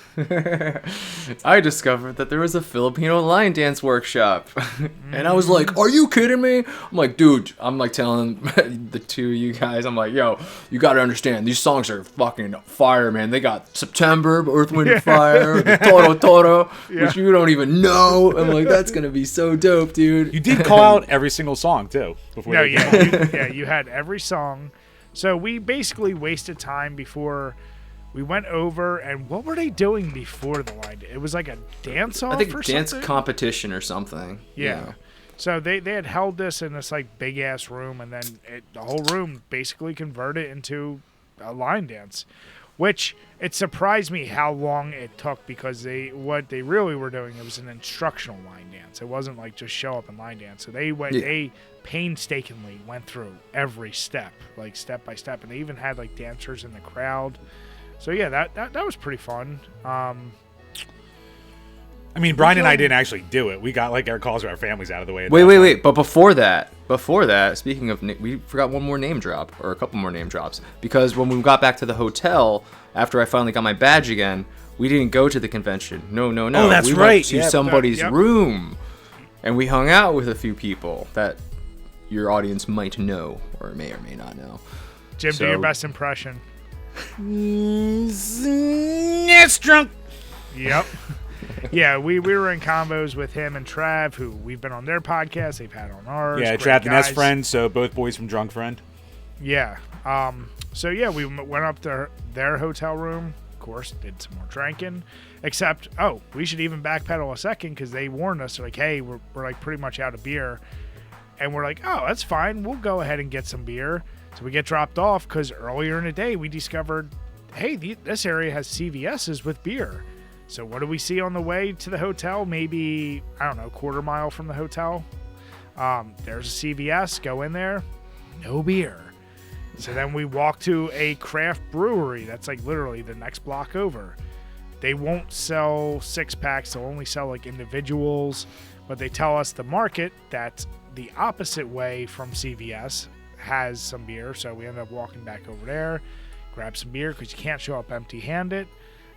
I discovered that there was a Filipino line dance workshop. And I was like, are you kidding me? I'm like, dude, I'm like telling the two of you guys, I'm like, yo, you got to understand, these songs are fucking fire, man. They got September, Earth, Wind, and Fire, the Toro Toro, which you don't even know. I'm like, that's going to be so dope, dude. You did call out every single song, too. You had every song. So we basically wasted time before we went over. And what were they doing before the line? It was like a dance-off I think or dance something? competition or something. Yeah. So they had held this in this like big-ass room, and then the whole room basically converted into a line dance, which it surprised me how long it took because what they really were doing, it was an instructional line dance. It wasn't like just show up and line dance. So they painstakingly went through every step, like step by step, and they even had like dancers in the crowd. So yeah, that was pretty fun. I mean, Brian and I didn't actually do it. We got like our calls to our families out of the way. Wait. But before that, speaking of, we forgot one more name drop, or a couple more name drops, because when we got back to the hotel after I finally got my badge again, we didn't go to the convention. No. Oh, that's we right. Went to somebody's room, and we hung out with a few people that your audience might know or may not know. Jim, do your best impression. It's drunk. Yep. Yeah, we were in combos with him and Trav, who we've been on their podcast. They've had on ours. Yeah, Trav and S friend, so both boys from Drunk Friend. Yeah. So yeah, we went up to their hotel room. Of course, did some more drinking. Except, we should even backpedal a second because they warned us. They're like, hey, we're like pretty much out of beer. And we're like, oh, that's fine. We'll go ahead and get some beer. So we get dropped off because earlier in the day we discovered, hey, this area has CVS's with beer. So what do we see on the way to the hotel? Maybe, I don't know, quarter mile from the hotel. There's a CVS. Go in there. No beer. So then we walk to a craft brewery. That's like literally the next block over. They won't sell 6-packs. They'll only sell like individuals. But they tell us the market that's the opposite way from CVS has some beer. So we end up walking back over there, grab some beer because you can't show up empty-handed.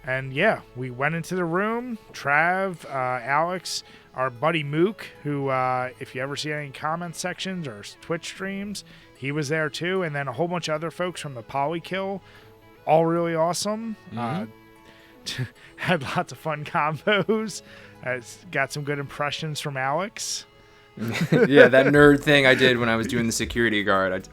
And yeah, we went into the room. Trav, Alex, our buddy Mook, who, if you ever see any comment sections or Twitch streams, he was there too. And then a whole bunch of other folks from the Polykill, all really awesome. Had lots of fun combos. Got some good impressions from Alex. Yeah, that nerd thing I did when I was doing the security guard.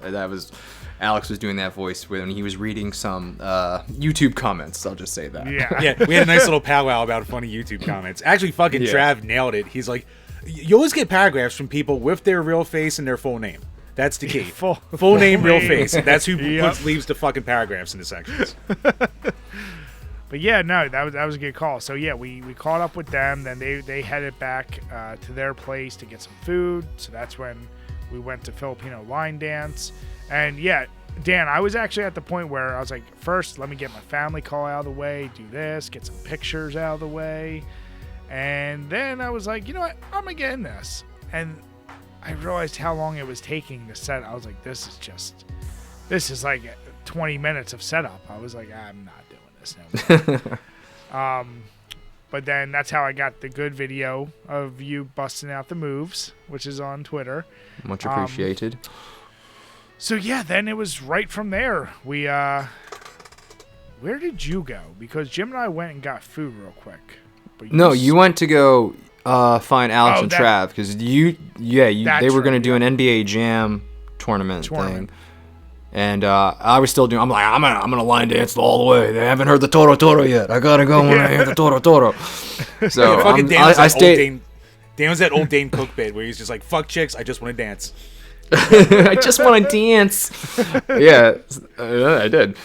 Alex was doing that voice when he was reading some YouTube comments. I'll just say that. Yeah, we had a nice little powwow about funny YouTube comments. Actually, fucking Trav nailed it. He's like, you always get paragraphs from people with their real face and their full name. That's the key. Full name, real face. That's who leaves the fucking paragraphs in the sections. But yeah, no, that was a good call. So yeah, we caught up with them. Then they headed back to their place to get some food. So that's when We went to Filipino line dance. And yeah, Dan, I was actually at the point where I was like, first, let me get my family call out of the way, do this, get some pictures out of the way. And then I was like, you know what? I'm going to get in this. And I realized how long it was taking to set. I was like, this is like 20 minutes of setup. I was like, I'm not doing this no more. But then that's how I got the good video of you busting out the moves, which is on Twitter. Much appreciated. So yeah, then it was right from there. We where did you go? Because Jim and I went and got food real quick. But you went to go find Alex and Trav because they were going to do an NBA Jam tournament thing. And I was still doing. I'm like, I'm gonna line dance all the way. They haven't heard the Toro Toro yet. I gotta go when I hear the Toro Toro. So I stayed. Dan was that old Dane Cook bit where he's just like, "Fuck chicks, I just want to dance." I just want to dance. Yeah, I did.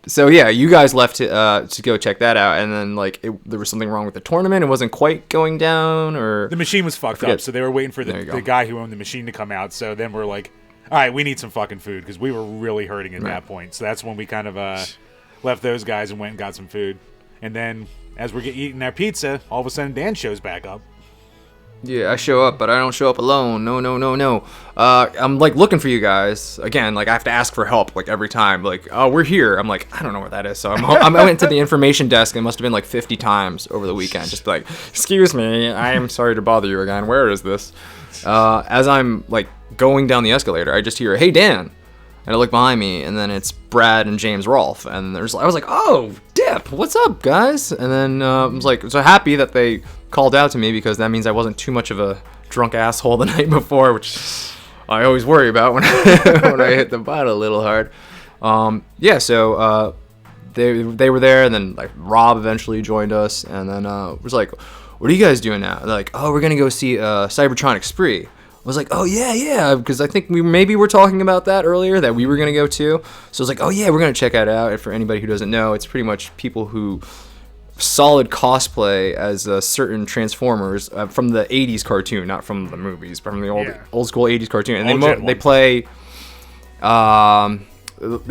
So yeah, you guys left to go check that out, and then like there was something wrong with the tournament. It wasn't quite going down, or the machine was fucked up. So they were waiting for the guy who owned the machine to come out. So then we're like, all right, we need some fucking food because we were really hurting at that point. So that's when we kind of left those guys and went and got some food. And then as we're eating our pizza, all of a sudden Dan shows back up. Yeah, I show up, but I don't show up alone. No. I'm like looking for you guys again. Like I have to ask for help like every time. Like, oh, we're here. I'm like, I don't know where that is. So I went to the information desk. It must have been like 50 times over the weekend. Just like, excuse me, I am sorry to bother you again. Where is this? As I'm like going down the escalator, I just hear, "Hey, Dan," and I look behind me, and then it's Brad and James Rolfe, and I was like, "Oh, Dip, what's up, guys?" And then I was like, so happy that they called out to me because that means I wasn't too much of a drunk asshole the night before, which I always worry about when when I hit the bottle a little hard. So they were there, and then like Rob eventually joined us, and then was like, "What are you guys doing now?" They're like, "Oh, we're gonna go see Cybertronic Spree." I was like, "Oh yeah," because I think we were talking about that earlier, that we were gonna go too. So I was like, "Oh yeah, we're gonna check that out." And for anybody who doesn't know, it's pretty much people who solid cosplay as certain Transformers from the 80s cartoon, not from the movies, but from the old school 80s cartoon. And they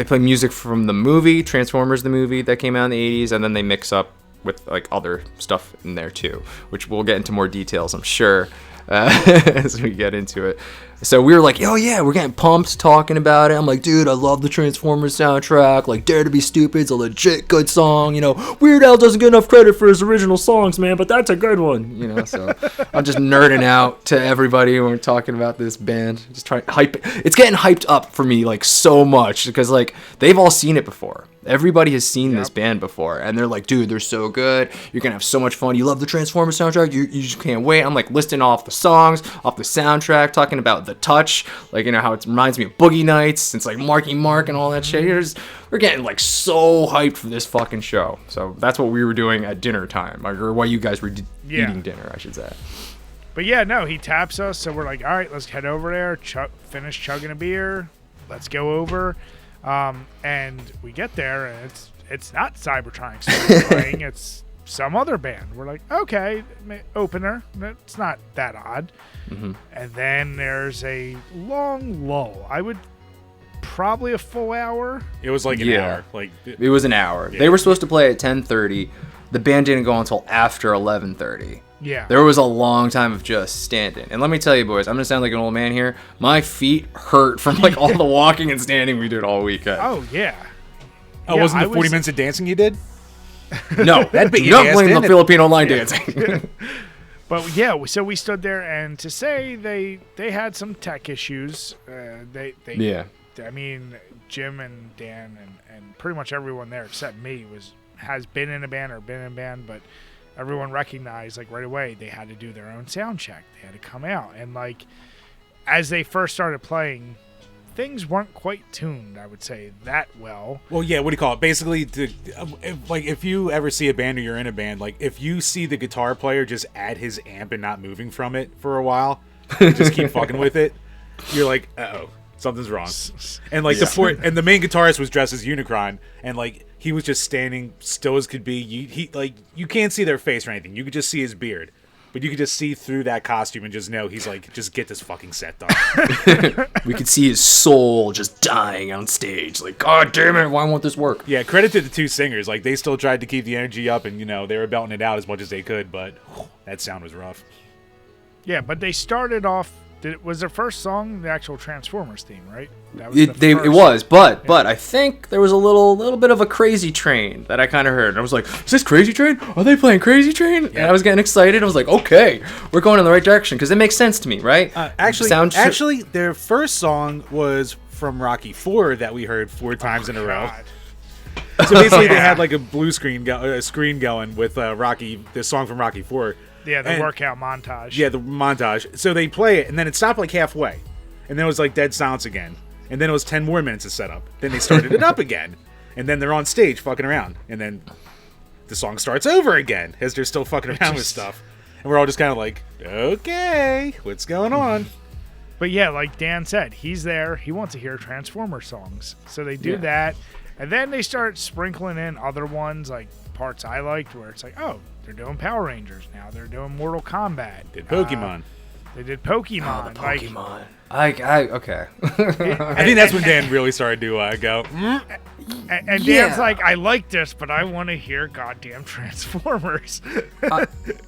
play music from the movie Transformers, the movie that came out in the 80s, and then they mix up with like other stuff in there too, which we'll get into more details, I'm sure, as we get into it. So we were like, "Oh yeah, we're getting pumped talking about it." I'm like, "Dude, I love the Transformers soundtrack. Like, Dare to Be Stupid's a legit good song. You know, Weird Al doesn't get enough credit for his original songs, man, but that's a good one." You know, so I'm just nerding out to everybody when we're talking about this band. Just trying to hype it. It's getting hyped up for me like so much because like they've all seen it before. Everybody has seen this band before, and they're like, "Dude, they're so good. You're gonna have so much fun. You love the Transformers soundtrack. You just can't wait." I'm like listing off the songs off the soundtrack, talking about the touch, like, you know, how it reminds me of Boogie Nights. It's like Marky Mark and all that shit. We're getting like so hyped for this fucking show. So that's what we were doing at dinner time, or while you guys were eating dinner, I should say. But yeah, no, he taps us, so we're like, all right, let's head over there, finish chugging a beer, let's go over. And we get there, and it's not Cybertronic playing, it's some other band. We're like, okay, opener, it's not that odd. Mm-hmm. And then there's a long lull. I would probably a full hour. It was like an hour. Like it was an hour. Yeah. They were supposed to play at 10:30. The band didn't go until after 11:30. Yeah. There was a long time of just standing. And let me tell you, boys, I'm going to sound like an old man here. My feet hurt from like all the walking and standing we did all weekend. Oh, yeah. Oh, yeah, wasn't the 40 minutes of dancing you did? No, that'd be not blame the Filipino line dancing. But yeah, so we stood there, and to say they had some tech issues. I mean, Jim and Dan and pretty much everyone there except me has been in a band, but everyone recognized like right away they had to do their own sound check. They had to come out, and like as they first started playing, things weren't quite tuned, I would say, that well. Well, yeah, what do you call it? Basically, if you ever see a band or you're in a band, like if you see the guitar player just at his amp and not moving from it for a while, just keep fucking with it, you're like, uh-oh, something's wrong. And like the main guitarist was dressed as Unicron, and like he was just standing still as could be. You can't see their face or anything. You could just see his beard. but you could just see through that costume and just know he's like, just get this fucking set done. We could see his soul just dying on stage. Like, God damn it, why won't this work? Yeah, credit to the two singers. Like, they still tried to keep the energy up, and, they were belting it out as much as they could, but that sound was rough. Yeah, but they started off. Was their first song the actual Transformers theme, right? That was It was, but I think there was a little bit of a Crazy Train that I kind of heard. And I was like, is this Crazy Train? Are they playing Crazy Train? Yeah. And I was getting excited. I was like, okay, we're going in the right direction because it makes sense to me, right? Actually, their first song was from Rocky 4 that we heard 4 times in a row. So basically, they had like a blue screen going with the song from Rocky 4. Yeah, the workout montage. Yeah, the montage. So they play it, and then it stopped like halfway. And then it was like dead silence again. And then it was 10 more minutes of setup. Then they started it up again. And then they're on stage fucking around. And then the song starts over again as they're still fucking around with stuff. And we're all just kind of like, okay, what's going on? But yeah, like Dan said, he's there. He wants to hear Transformer songs. So they do that. And then they start sprinkling in other ones, like parts I liked, where it's like, oh, they're doing Power Rangers now. They're doing Mortal Kombat. Did Pokemon. They did Pokemon. Oh, the Pokemon. Okay. I think that's when Dan really started to go. And Dan's like, I like this, but I want to hear goddamn Transformers.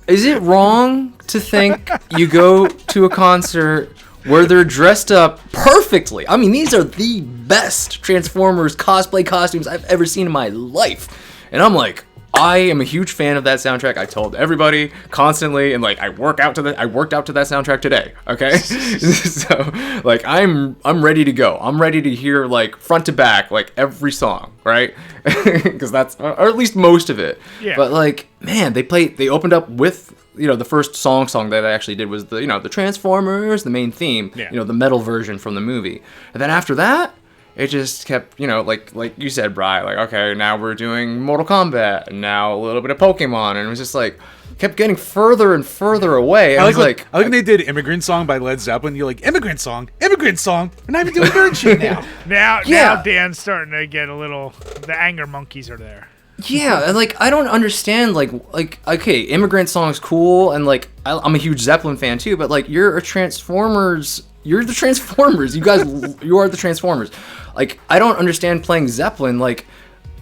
Is it wrong to think you go to a concert where they're dressed up perfectly? I mean, these are the best Transformers cosplay costumes I've ever seen in my life. And I'm like, I am a huge fan of that soundtrack. I told everybody constantly, and like I worked out to that soundtrack today. Okay, so like I'm ready to go. I'm ready to hear like front to back, like every song, right? Because that's, or at least most of it. Yeah. But like, man, they opened up with, the first song that I actually did was the Transformers, the main theme. Yeah. The metal version from the movie, and then after that, it just kept, like you said, Bri, like, okay, now we're doing Mortal Kombat, and now a little bit of Pokemon, and it was just like, kept getting further and further away. I like they did Immigrant Song by Led Zeppelin. You're like, Immigrant Song, we're not even doing bird shit now. Now Dan's starting to get a little, the anger monkeys are there. Yeah, and like, I don't understand, like, okay, Immigrant Song's cool, and like, I'm a huge Zeppelin fan too, but like, you're the Transformers. You guys, you are the Transformers. Like, I don't understand playing Zeppelin. Like,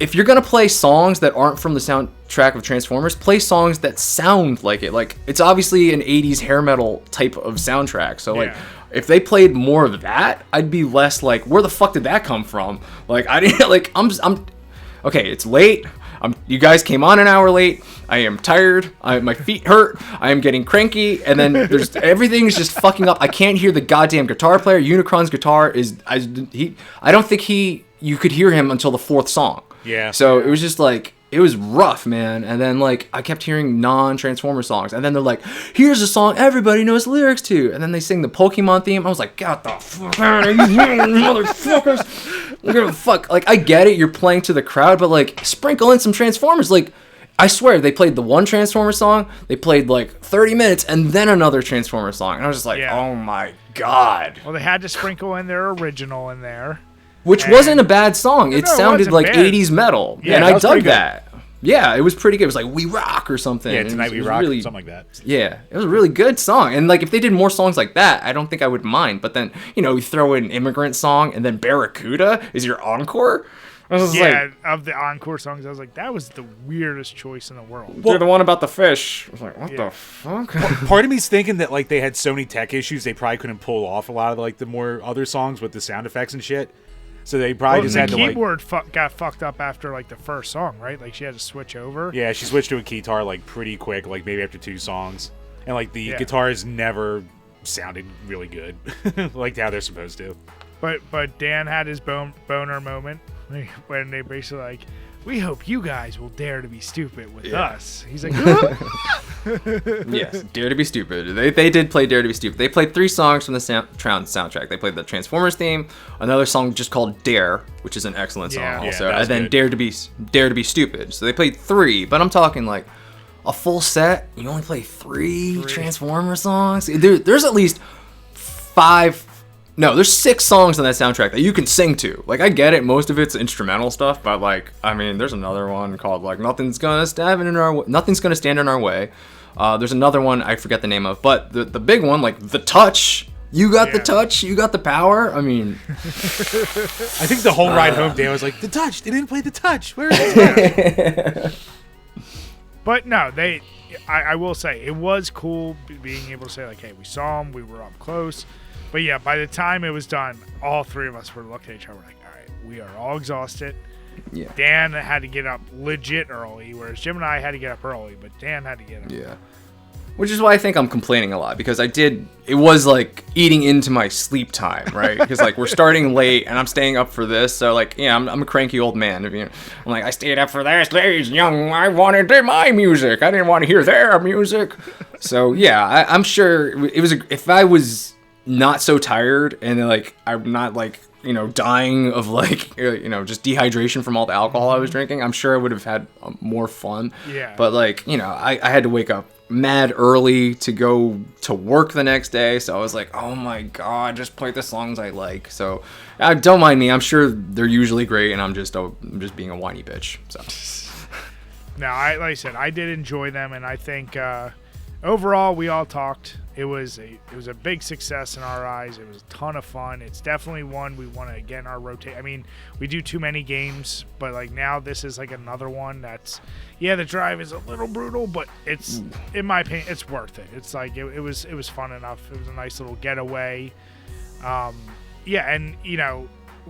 if you're gonna play songs that aren't from the soundtrack of Transformers, play songs that sound like it. Like, it's obviously an 80s hair metal type of soundtrack. So, like, if they played more of that, I'd be less like, where the fuck did that come from? Like, I didn't, like, I'm okay, it's late. You guys came on an hour late. I am tired. My feet hurt. I am getting cranky. And then everything's just fucking up. I can't hear the goddamn guitar player. Unicron's guitar I don't think you could hear him until the 4th song. Yeah. So it was just like, it was rough, man. And then like, I kept hearing non-Transformer songs. And then they're like, here's a song everybody knows lyrics to. And then they sing the Pokemon theme. I was like, get the fuck out of here, motherfuckers. Look at the fuck. Like, I get it, you're playing to the crowd, but like, sprinkle in some Transformers. Like, I swear, they played the one Transformer song, they played like 30 minutes, and then another Transformer song. And I was just like, oh my god. Well, they had to sprinkle in their original in there. Which wasn't a bad song. It sounded like bad. 80s metal. Yeah, and I dug that. Yeah, it was pretty good. It was like, We Rock or something. Yeah, Tonight We Rock, something like that. Yeah, it was a really good song. And like, if they did more songs like that, I don't think I would mind. But then, you throw in Immigrant Song, and then Barracuda is your encore? Of the encore songs, I was like, that was the weirdest choice in the world. Well, the one about the fish. I was like, what the fuck? Part of me's thinking that like they had so many tech issues, they probably couldn't pull off a lot of like the more other songs with the sound effects and shit. So they probably just had to like... the keyboard got fucked up after like the first song, right? Like she had to switch over. Yeah, she switched to a guitar like pretty quick, like maybe after 2 songs. And like the guitars never sounded really good, like how they're supposed to. But Dan had his boner moment when they basically like, we hope you guys will dare to be stupid with us. He's like, yes, Dare to Be Stupid. They did play Dare to Be Stupid. They played 3 songs from the soundtrack. They played the Transformers theme, another song just called Dare, which is an excellent song also, and then Dare to Be Stupid. So they played 3, but I'm talking like a full set. You only play 3 Transformers songs. There's at least 5. No, there's 6 songs on that soundtrack that you can sing to. Like, I get it, most of it's instrumental stuff, but like, I mean, there's another one called like Nothing's Gonna Stand in Our Way. There's another one I forget the name of, but the big one, like the touch. You got the touch. You got the power. I mean, I think the whole ride home, Dan was like, the touch. They didn't play the touch. Where is it? But no, I will say it was cool being able to say like, hey, we saw them, we were up close. But yeah, by the time it was done, all three of us were looking at each other like, all right, we are all exhausted. Yeah. Dan had to get up legit early, whereas Jim and I had to get up early, but Dan had to get up. Yeah. Which is why I think I'm complaining a lot, because it was like eating into my sleep time, right? Because like we're starting late and I'm staying up for this. So like, yeah, I'm a cranky old man. I'm like, I stayed up for this. Ladies young, I wanted my music. I didn't want to hear their music. So yeah, I'm sure it was, if I was not so tired and like, I'm not like, dying of like, just dehydration from all the alcohol I was drinking, I'm sure I would have had more fun. Yeah. But like, I had to wake up mad early to go to work the next day, so I was like, oh my god, just play the songs I like. So don't mind me, I'm sure they're usually great, and I'm just being a whiny bitch. So no, like I said, I did enjoy them, and I think overall we all talked. It was a big success in our eyes. It was a ton of fun. It's definitely one we want to get in our rotate. I mean, we do too many games, but like now this is like another one that's, yeah, the drive is a little brutal, but it's, in my opinion, it's worth it. It's like it was fun enough. It was a nice little getaway. Yeah, and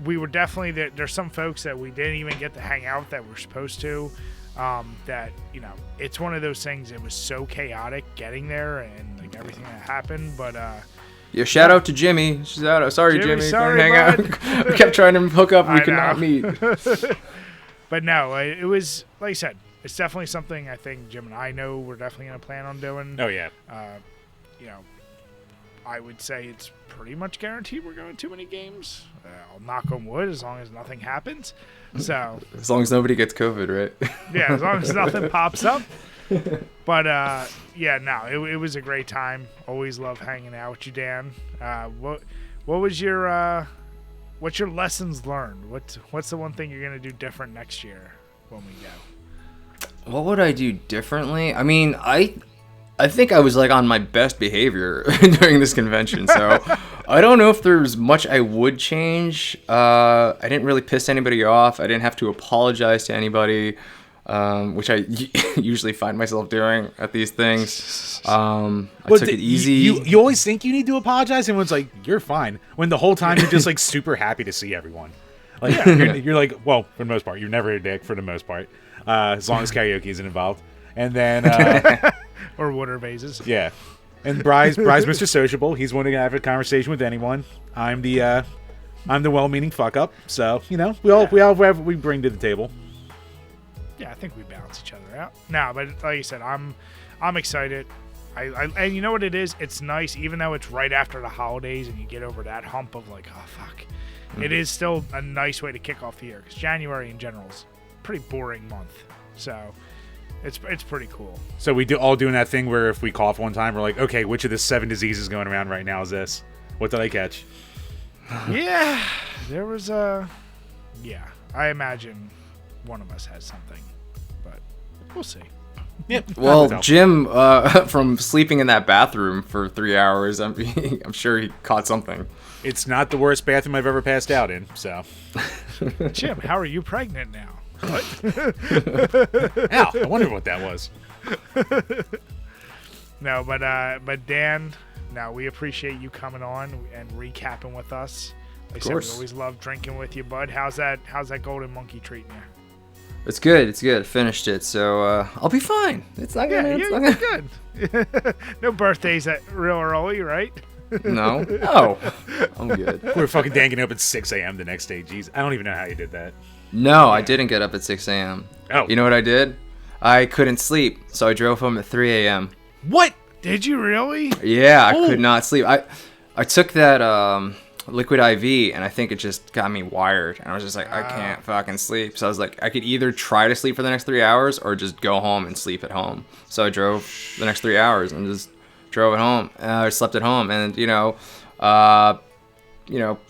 we were definitely there. There's some folks that we didn't even get to hang out that we're supposed to. That it's one of those things. It was so chaotic getting there and like everything that happened. But yeah, shout out to Jimmy. Sorry, Jimmy. Sorry, hang out. We kept trying to hook up. We could not meet. But no, it was like I said. It's definitely something I think Jim and I know we're definitely gonna plan on doing. Oh yeah. I would say it's pretty much guaranteed we're going to too many games. I'll knock on wood as long as nothing happens. So as long as nobody gets COVID, right? Yeah, as long as nothing pops up. But yeah, no, it was a great time. Always love hanging out with you, Dan. What was your what's your lessons learned? What's the one thing you're gonna do different next year when we go? What would I do differently? I mean, I think I was like on my best behavior during this convention, so I don't know if there's much I would change. I didn't really piss anybody off. I didn't have to apologize to anybody, which I usually find myself doing at these things. I took it easy. You always think you need to apologize, and everyone's like, you're fine. When the whole time you're just like super happy to see everyone. Like you're like, well, for the most part, you're never a dick for the most part, as long as karaoke isn't involved. And then or water vases. Yeah. And Bry's Mr. Sociable. He's wanting to have a conversation with anyone. I'm the well-meaning fuck up. So, we we bring to the table. Yeah, I think we balance each other out. No, but like you said, I'm excited. And you know what it is? It's nice, even though it's right after the holidays and you get over that hump of like, oh fuck. Mm-hmm. It is still a nice way to kick off the year, because January in general is a pretty boring month. So it's pretty cool. So we all doing that thing where if we cough one time, we're like, okay, which of the 7 diseases going around right now is this? What did I catch? Yeah, there was yeah, I imagine one of us has something, but we'll see. Yep. Well, Jim, from sleeping in that bathroom for 3 hours, I'm sure he caught something. It's not the worst bathroom I've ever passed out in, so. Jim, how are you pregnant now? What? Ow, I wonder what that was. No, but Dan, no, we appreciate you coming on and recapping with us. Like I said, we always love drinking with you, bud. How's that golden monkey treating you? It's good. I finished it, so I'll be fine. It's not gonna. You're good. No birthdays that real early, right? No, I'm good. We were fucking danging up at 6 a.m. the next day. Jeez, I don't even know how you did that. No, I didn't get up at 6 a.m. Oh. You know what I did? I couldn't sleep, so I drove home at 3 a.m. What? Did you really? Yeah, I could not sleep. I took that liquid IV, and I think it just got me wired. And I was just like, I can't fucking sleep. So I was like, I could either try to sleep for the next 3 hours or just go home and sleep at home. So I drove the next 3 hours and just drove it home. I slept at home, and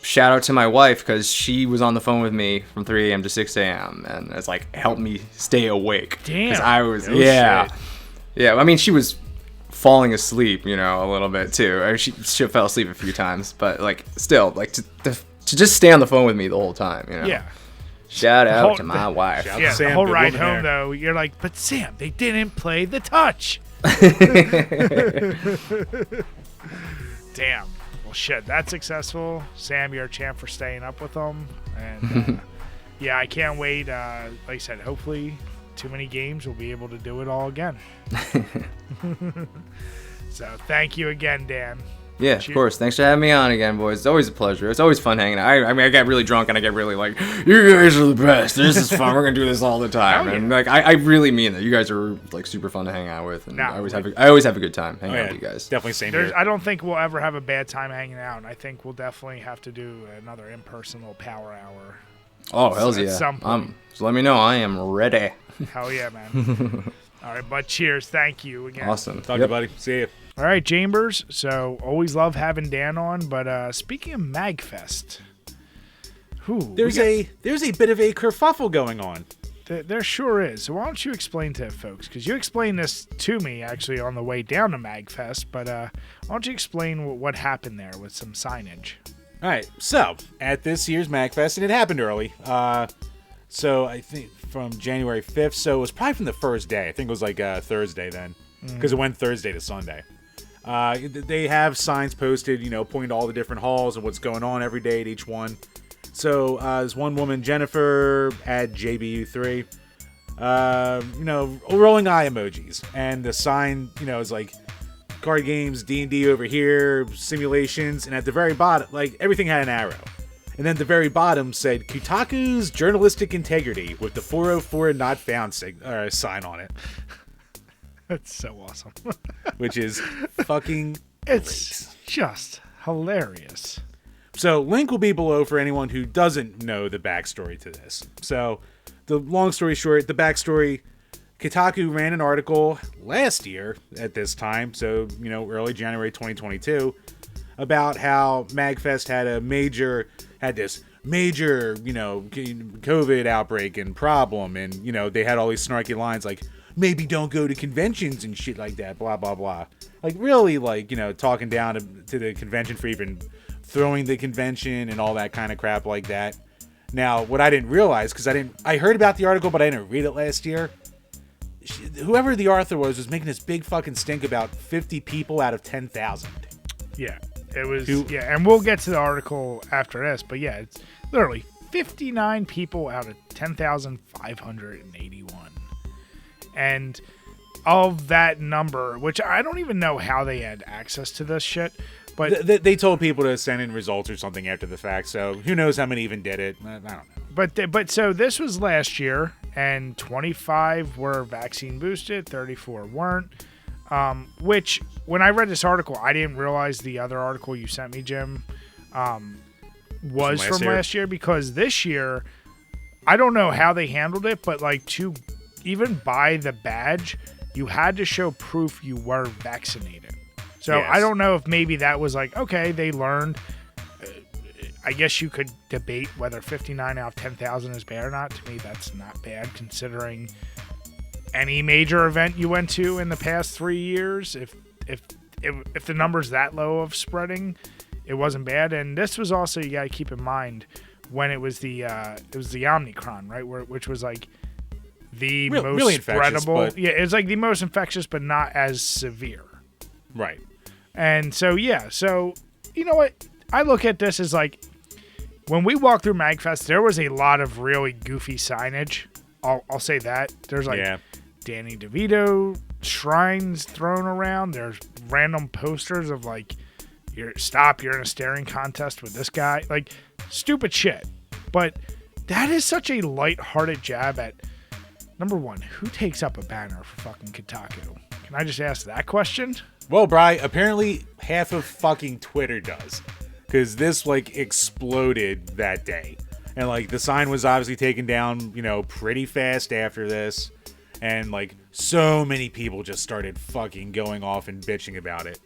shout out to my wife, because she was on the phone with me from 3 a.m. to 6 a.m. and it's like helped me stay awake. Damn. Because I was Shit. Yeah. I mean, she was falling asleep, a little bit too. Or she fell asleep a few times, but like still, like to just stay on the phone with me the whole time, Yeah. Shout out to my wife. Yeah, Sam, the whole good ride woman home, there. though, you're like, but Sam, they didn't play the touch. Damn. Well, shit, that's successful. Sam, you're a champ for staying up with them. And, yeah, I can't wait. Like I said, hopefully too many games, we'll be able to do it all again. So, thank you again, Dan. Yeah, of course. Thanks for having me on again, boys. It's always a pleasure. It's always fun hanging out. I mean, I get really drunk and I get really like, you guys are the best. This is fun. We're gonna do this all the time. Yeah. And like, I really mean that. You guys are like super fun to hang out with, and I always have a good time hanging out with you guys. Definitely same here. I don't think we'll ever have a bad time hanging out. I think we'll definitely have to do another in-person little power hour. Oh, hell At yeah. some point. So let me know. I am ready. Hell yeah, man. All right, but cheers. Thank you again. Awesome. Talk to you, buddy. See you. All right, Chambers. So always love having Dan on. But speaking of MAGfest, There's a bit of a kerfuffle going on. there sure is. So why don't you explain to folks? Because you explained this to me actually on the way down to MAGfest. But why don't you explain what happened there with some signage? All right, so at this year's MAGfest, and it happened early. So I think from January 5th. So it was probably from the first day. I think it was like Thursday then, because it went Thursday to Sunday. They have signs posted, pointing to all the different halls and what's going on every day at each one. So there's one woman, Jennifer, at JBU3, rolling eye emojis. And the sign, is like card games, D&D over here, simulations. And at the very bottom, like everything had an arrow. And then at the very bottom said, Kotaku's journalistic integrity with the 404 not found sign on it. That's so awesome. Which is fucking It's just hilarious. So, link will be below for anyone who doesn't know the backstory to this. So, the long story short, the backstory, Kotaku ran an article last year at this time, so, early January 2022, about how MAGfest had this major, COVID outbreak and problem, and, they had all these snarky lines like, maybe don't go to conventions and shit like that, blah, blah, blah. Like, really, talking down to the convention for even throwing the convention and all that kind of crap like that. Now, what I didn't realize, because I heard about the article, but I didn't read it last year. Whoever the author was making this big fucking stink about 50 people out of 10,000. Yeah, it was, and we'll get to the article after this, but yeah, it's literally 59 people out of 10,581. And of that number, which I don't even know how they had access to this shit, but they told people to send in results or something after the fact. So who knows how many even did it? I don't know. But so this was last year, and 25 were vaccine boosted, 34 weren't. Which when I read this article, I didn't realize the other article you sent me, Jim, was from last year, because this year I don't know how they handled it, but to even buy the badge, you had to show proof you were vaccinated. So yes. I don't know if maybe that was okay, they learned. I guess you could debate whether 59 out of 10,000 is bad or not. To me, that's not bad, considering any major event you went to in the past 3 years. If the number's that low of spreading, it wasn't bad. And this was also, you got to keep in mind, when it was the Omicron, right? which was the most really spreadable. Yeah, it's the most infectious, but not as severe. Right. And so, you know what? I look at this as when we walked through MAGfest, there was a lot of really goofy signage. I'll say that. There's Danny DeVito shrines thrown around. There's random posters of you're in a staring contest with this guy. Stupid shit. But that is such a lighthearted jab at, number one, who takes up a banner for fucking Kotaku? Can I just ask that question? Well, Bri, apparently half of fucking Twitter does. Because this, exploded that day. And, the sign was obviously taken down, pretty fast after this. And, so many people just started fucking going off and bitching about it.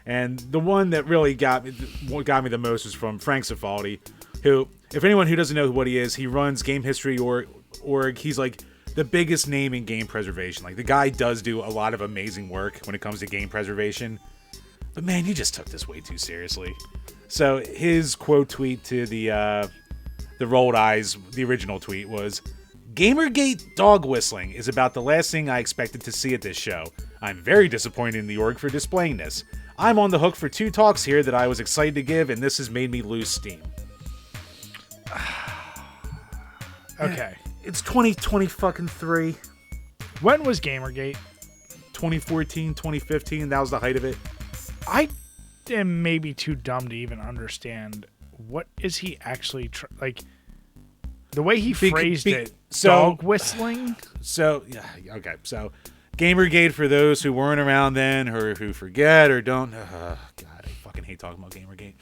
And the one that really got me the most was from Frank Cifaldi, who, if anyone who doesn't know what he is, he runs Game History org. He's, the biggest name in game preservation. Like, the guy does do a lot of amazing work when it comes to game preservation. But man, you just took this way too seriously. So his quote tweet to the rolled eyes, the original tweet was, "Gamergate dog whistling is about the last thing I expected to see at this show. I'm very disappointed in the org for displaying this. I'm on the hook for 2 talks here that I was excited to give, and this has made me lose steam." Okay. It's 2023. When was Gamergate? 2014, 2015. That was the height of it. I am maybe too dumb to even understand what is he actually like. The way he phrased it, dog whistling. So yeah, okay. So Gamergate, for those who weren't around then or who forget or don't. God, I fucking hate talking about Gamergate.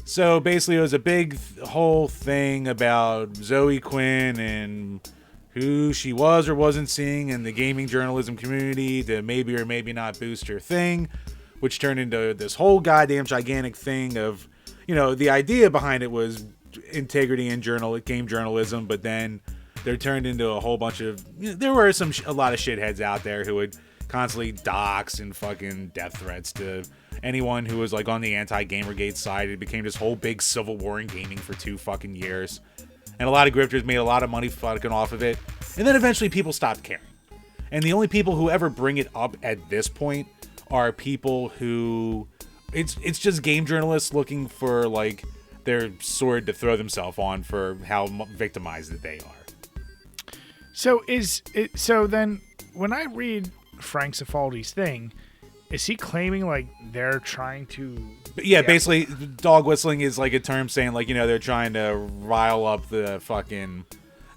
So basically, it was a big whole thing about Zoe Quinn and who she was or wasn't seeing in the gaming journalism community to maybe or maybe not boost her thing, which turned into this whole goddamn gigantic thing of, you know, the idea behind it was integrity in game journalism, but then there turned into a whole bunch of, you know, there were a lot of shitheads out there who would constantly dox and fucking death threats to anyone who was like on the anti-Gamergate side. It became this whole big civil war in gaming for 2 fucking years. And a lot of grifters made a lot of money fucking off of it. And then eventually people stopped caring. And the only people who ever bring it up at this point are people who, it's just game journalists looking for like their sword to throw themselves on for how victimized that they are. So then when I read Frank Cifaldi's thing, is he claiming like they're trying to? Yeah, basically, dog whistling is like a term saying like, you know, they're trying to rile up the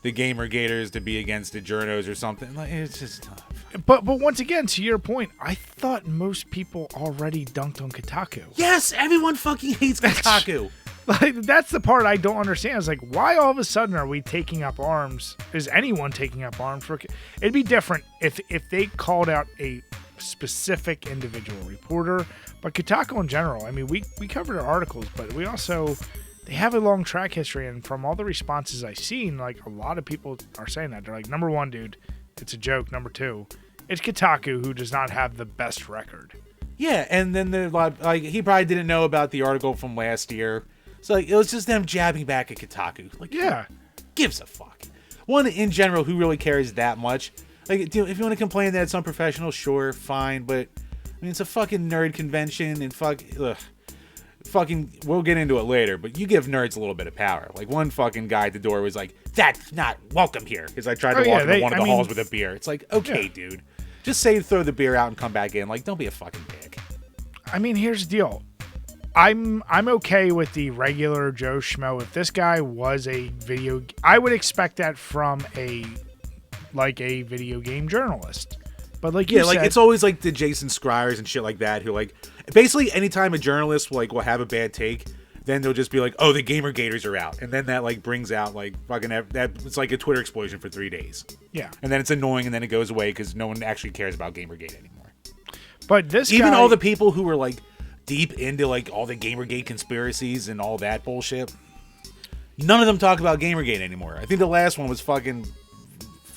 Gamergaters to be against the journos or something. Like, it's just tough. But once again, to your point, I thought most people already dunked on Kotaku. Yes, everyone fucking hates Kotaku. Like, that's the part I don't understand. It's like, why all of a sudden are we taking up arms? Is anyone taking up arms for? It'd be different if they called out a specific individual reporter, but Kotaku in general. I mean, we covered their articles, but they have a long track history, and from all the responses I've seen, like, a lot of people are saying that. They're like, number 1, dude, it's a joke. Number 2, it's Kotaku who does not have the best record. Yeah, and then like he probably didn't know about the article from last year. So like, it was just them jabbing back at Kotaku. Like, yeah, gives a fuck. One in general who really cares that much. Like, if you want to complain that it's unprofessional, sure, fine. But I mean, it's a fucking nerd convention, and fucking, we'll get into it later. But you give nerds a little bit of power. Like, one fucking guy at the door was like, "That's not welcome here," because I tried to walk into one of the halls with a beer. It's like, okay, dude, just say throw the beer out and come back in. Like, don't be a fucking dick. I mean, here's the deal. I'm okay with the regular Joe Schmo. If this guy was I would expect that from a video game journalist. But like you said, it's always like the Jason Schreiers and shit like that who, like, basically anytime a journalist will have a bad take, then they'll just be like, "Oh, the Gamergaters are out," and then that like brings out like fucking that. It's like a Twitter explosion for 3 days. Yeah, and then it's annoying, and then it goes away because no one actually cares about Gamergate anymore. But this even all the people who were like deep into like all the Gamergate conspiracies and all that bullshit, none of them talk about Gamergate anymore. I think the last one was fucking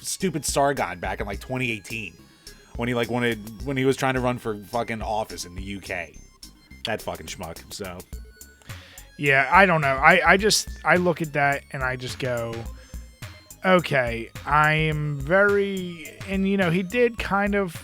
stupid Sargon back in like 2018 when he was trying to run for fucking office in the UK. That fucking schmuck. So yeah, I don't know. I look at that and I just go, okay, I am very, and you know, he did kind of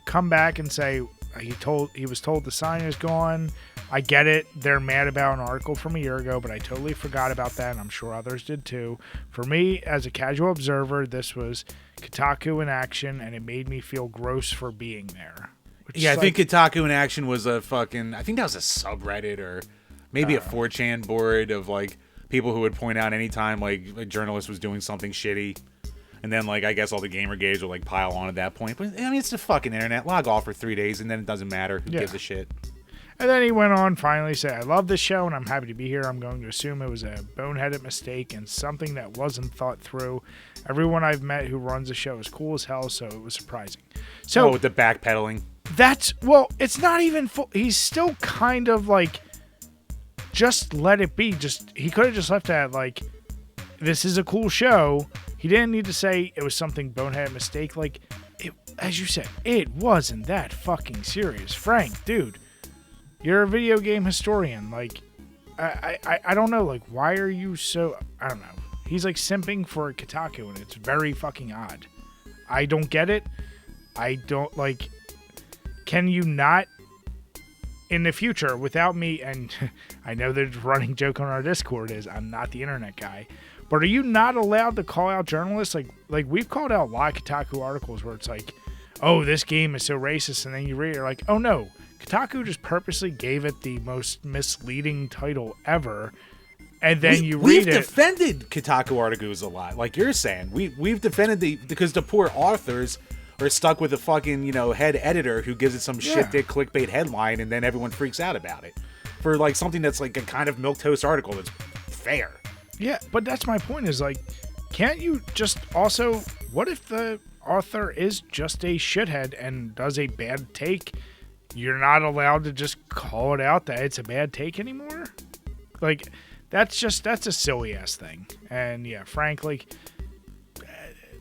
come back and say he was told the sign is gone. I get it. They're mad about an article from a year ago, but I totally forgot about that, and I'm sure others did too. For me, as a casual observer, this was Kotaku in action, and it made me feel gross for being there. Yeah, I think Kotaku in action was I think that was a subreddit or maybe a 4chan board of like people who would point out anytime like a journalist was doing something shitty. And then, like, I guess all the Gamergaters would, like, pile on at that point. But, I mean, it's the fucking internet. Log off for 3 days, and then it doesn't matter. Who gives a shit? And then he went on, finally say, "I love this show, and I'm happy to be here. I'm going to assume it was a boneheaded mistake and something that wasn't thought through. Everyone I've met who runs the show is cool as hell, so it was surprising." So, with the backpedaling? It's not even full. He's still kind of, like, just let it be. He could have just left that, like, this is a cool show. He didn't need to say it was something bonehead mistake. Like, it, as you said, it wasn't that fucking serious. Frank, dude, you're a video game historian. Like, I don't know. Like, why are you so... I don't know. He's, like, simping for Kotaku, and it's very fucking odd. I don't get it. I don't, like... Can you not... In the future, without me, and I know the running joke on our Discord is I'm not the internet guy, but are you not allowed to call out journalists? Like we've called out a lot of Kotaku articles where it's like, oh, this game is so racist, and then you read it, you're like, oh no, Kotaku just purposely gave it the most misleading title ever, and then we've defended Kotaku articles a lot, like you're saying. We've defended because the poor authors are stuck with a fucking, head editor who gives it some shit dick clickbait headline, and then everyone freaks out about it for like something that's like a kind of milquetoast article that's fair. Yeah, but that's my point is like, can't you just also, what if the author is just a shithead and does a bad take? You're not allowed to just call it out that it's a bad take anymore? Like, that's a silly ass thing. And yeah, Frank, like,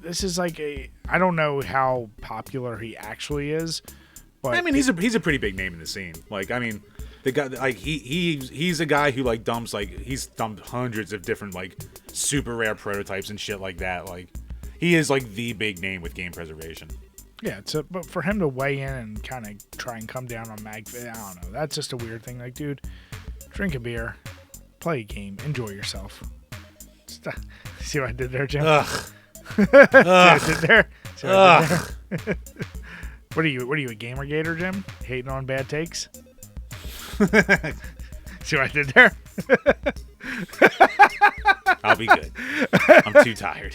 this is like I don't know how popular he actually is, but I mean, he's a pretty big name in the scene. Like, I mean, the guy, like, he's a guy who like dumps, like, he's dumped hundreds of different like super rare prototypes and shit like that. Like, he is like the big name with game preservation. Yeah, but for him to weigh in and kind of try and come down on MAGfest, I don't know. That's just a weird thing. Like, dude, drink a beer, play a game, enjoy yourself. See what I did there, Jim? Ugh. See what I did there? What are you, a gamer gator, Jim? Hating on bad takes? See what I did there? I'll be good. I'm too tired.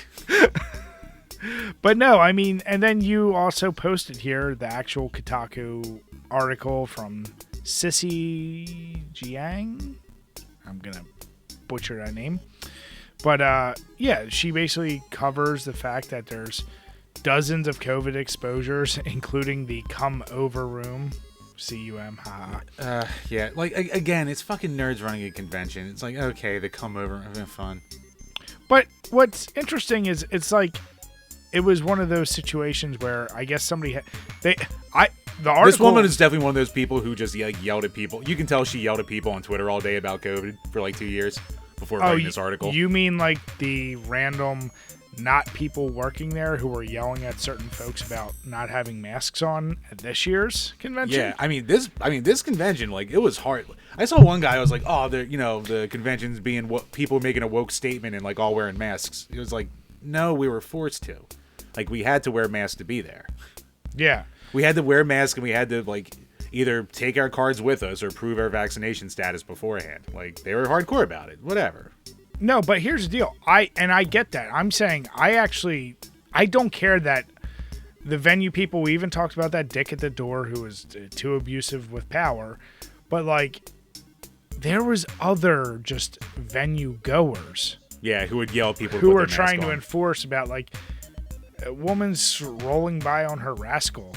But no, I mean, and then you also posted here the actual Kotaku article from Sissy Jiang. I'm going to butcher that name. But yeah, she basically covers the fact that there's dozens of COVID exposures, including the come over room. CUM, haha. Yeah, like, again, it's fucking nerds running a convention. It's like, okay, they come over, having fun. But what's interesting is it's like, it was one of those situations where I guess somebody the article. This woman is definitely one of those people who just yelled at people. You can tell she yelled at people on Twitter all day about COVID for like 2 years before writing this article. You mean like the random not people working there who were yelling at certain folks about not having masks on at this year's convention? Yeah, I mean this convention, like, it was hard. I saw one guy, I was like, oh, the convention's being people making a woke statement and like all wearing masks. It was like, no, we were forced to. Like, we had to wear masks to be there. Yeah. We had to wear masks, and we had to, like, either take our cards with us or prove our vaccination status beforehand. Like, they were hardcore about it. Whatever. No, but here's the deal. I get that. I'm saying I don't care that the venue people, we even talked about that dick at the door who was too abusive with power. But, like, there was other just venue goers. Yeah, who would yell at people who were trying to enforce about, like, a woman's rolling by on her rascal,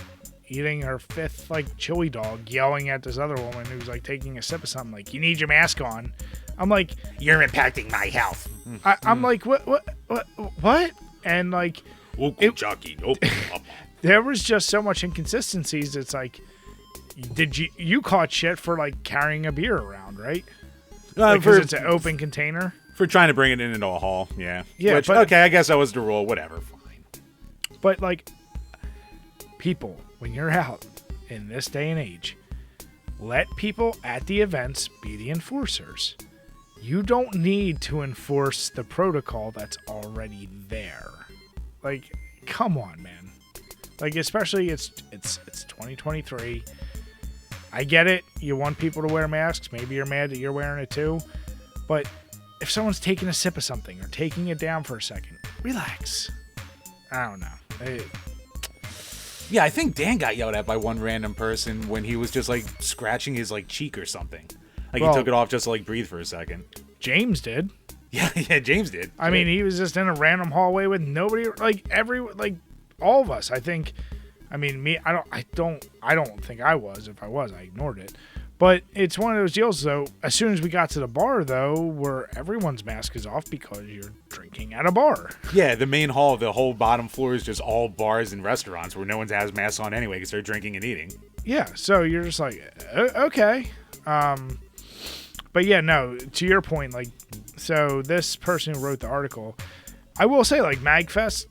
eating her fifth, like, chili dog, yelling at this other woman who's, like, taking a sip of something, like, you need your mask on. I'm like, you're impacting my health. I'm like, what? And, like, there was just so much inconsistencies. It's like, you caught shit for, like, carrying a beer around, right? Because it's an open container. For trying to bring it into a hall, yeah. Yeah, which, okay, I guess that was the rule. Whatever, fine. But, like, people, when you're out in this day and age, let people at the events be the enforcers. You don't need to enforce the protocol that's already there. Like, come on, man. Like, especially it's 2023. I get it. You want people to wear masks. Maybe you're mad that you're wearing it too. But if someone's taking a sip of something or taking it down for a second, relax. I don't know. Yeah, I think Dan got yelled at by one random person when he was just, like, scratching his, like, cheek or something. Like, he took it off just to, like, breathe for a second. James did. Yeah, James did. I mean, he was just in a random hallway with nobody, like, all of us. I think, I mean, me, I don't think I was. If I was, I ignored it. But it's one of those deals, though. As soon as we got to the bar, though, where everyone's mask is off because you're drinking at a bar. Yeah, the main hall, the whole bottom floor is just all bars and restaurants where no one has masks on anyway because they're drinking and eating. Yeah, so you're just like, okay. But yeah, no, to your point, like, so this person who wrote the article, I will say, like, MAGfest,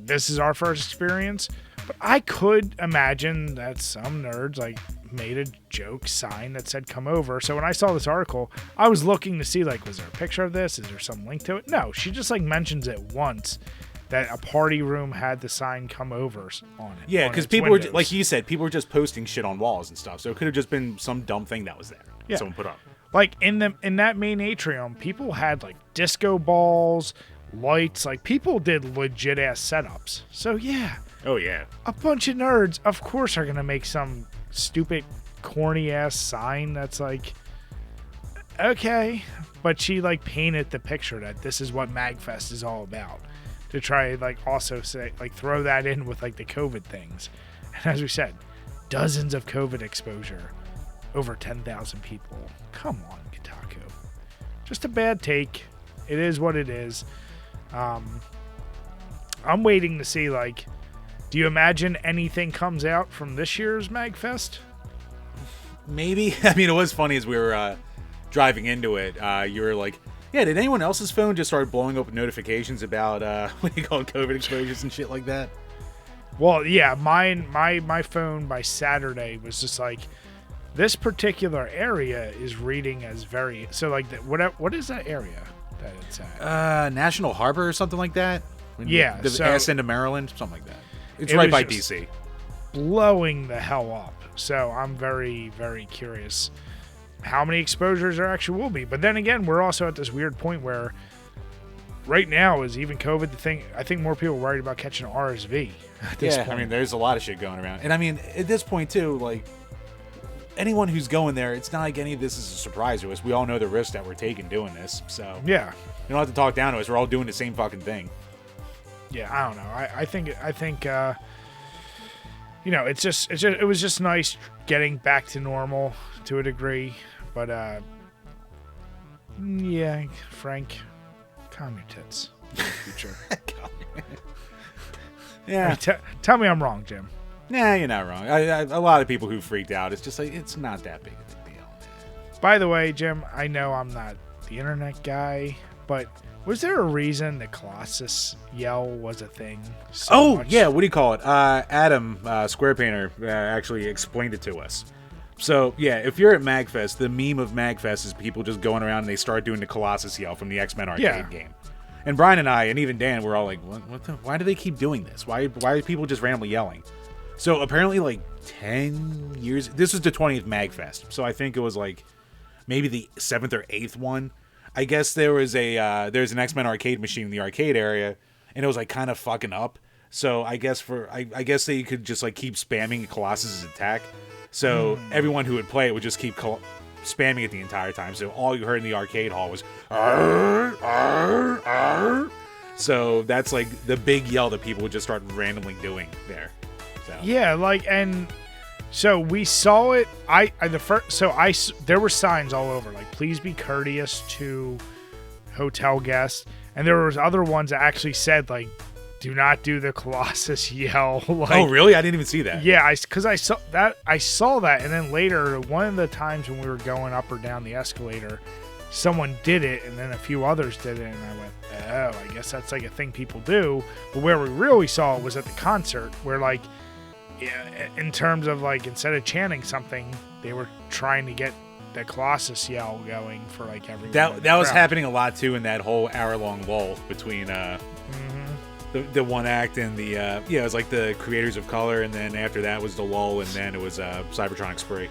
this is our first experience, but I could imagine that some nerds, like, made a joke sign that said come over. So when I saw this article, I was looking to see, like, was there a picture of this? Is there some link to it? No, she just, like, mentions it once that a party room had the sign come over on it. Yeah, because people were, like you said, people were just posting shit on walls and stuff. So it could have just been some dumb thing that was there. Yeah. Someone put up. Like, in that main atrium, people had, like, disco balls, lights. Like, people did legit-ass setups. So, yeah. Oh, yeah. A bunch of nerds, of course, are going to make some stupid, corny-ass sign that's like, okay. But she, like, painted the picture that this is what MAGfest is all about. To try, like, also say, like, throw that in with, like, the COVID things. And as we said, dozens of COVID exposure. Over 10,000 people. Come on, Kotaku. Just a bad take. It is what it is. I'm waiting to see, like, do you imagine anything comes out from this year's MAGfest? Maybe. I mean, it was funny as we were driving into it. You were like, yeah, did anyone else's phone just start blowing up with notifications about, what do you call it, COVID exposures and shit like that? Well, yeah, my phone by Saturday was just like, this particular area is reading as very... So, like, what is that area that it's at? National Harbor or something like that? Yeah. The ass into Maryland? Something like that. It's right by D.C. Blowing the hell up. So, I'm very, very curious how many exposures there actually will be. But then again, we're also at this weird point where right now is even COVID the thing. I think more people are worried about catching RSV at this point. I mean, there's a lot of shit going around. And I mean, at this point, too, like... anyone who's going there, it's not like any of this is a surprise to us. We all know the risk that we're taking doing this. So yeah, you don't have to talk down to us. We're all doing the same fucking thing. Yeah, I don't know. I think you know, it was just nice getting back to normal to a degree. But yeah, Frank, calm your tits in the future. Yeah. I mean, tell me I'm wrong, Jim. Nah, you're not wrong. A lot of people who freaked out, it's just like, it's not that big of a deal. By the way, Jim, I know I'm not the internet guy, but was there a reason the Colossus yell was a thing? Yeah, what do you call it? Adam, Square Painter, actually explained it to us. So, yeah, if you're at MAGfest, the meme of MAGfest is people just going around and they start doing the Colossus yell from the X-Men arcade game. And Brian and I, and even Dan, were all like, why do they keep doing this? Why are people just randomly yelling? So apparently, like 10 years. This is the 20th MAGfest, so I think it was like maybe the 7th or 8th one. I guess there's an X-Men arcade machine in the arcade area, and it was like kind of fucking up. So I guess I guess they could just like keep spamming Colossus's attack. So everyone who would play it would just keep spamming it the entire time. So all you heard in the arcade hall was "Arr, arr, arr." So that's like the big yell that people would just start randomly doing there. So. Yeah, like, and so we saw it. There were signs all over, like, please be courteous to hotel guests, and there was other ones that actually said, like, do not do the Colossus yell. Like, oh, really? I didn't even see that. Yeah, because I saw that, and then later, one of the times when we were going up or down the escalator, someone did it, and then a few others did it, and I went, oh, I guess that's like a thing people do. But where we really saw it was at the concert, where, like, in terms of, like, instead of chanting something, they were trying to get the Colossus yell going for, like, everyone. That was happening a lot too in that whole hour-long lull between the one act and the it was like the Creators of Color, and then after that was the lull, and then it was Cybertronic Spree.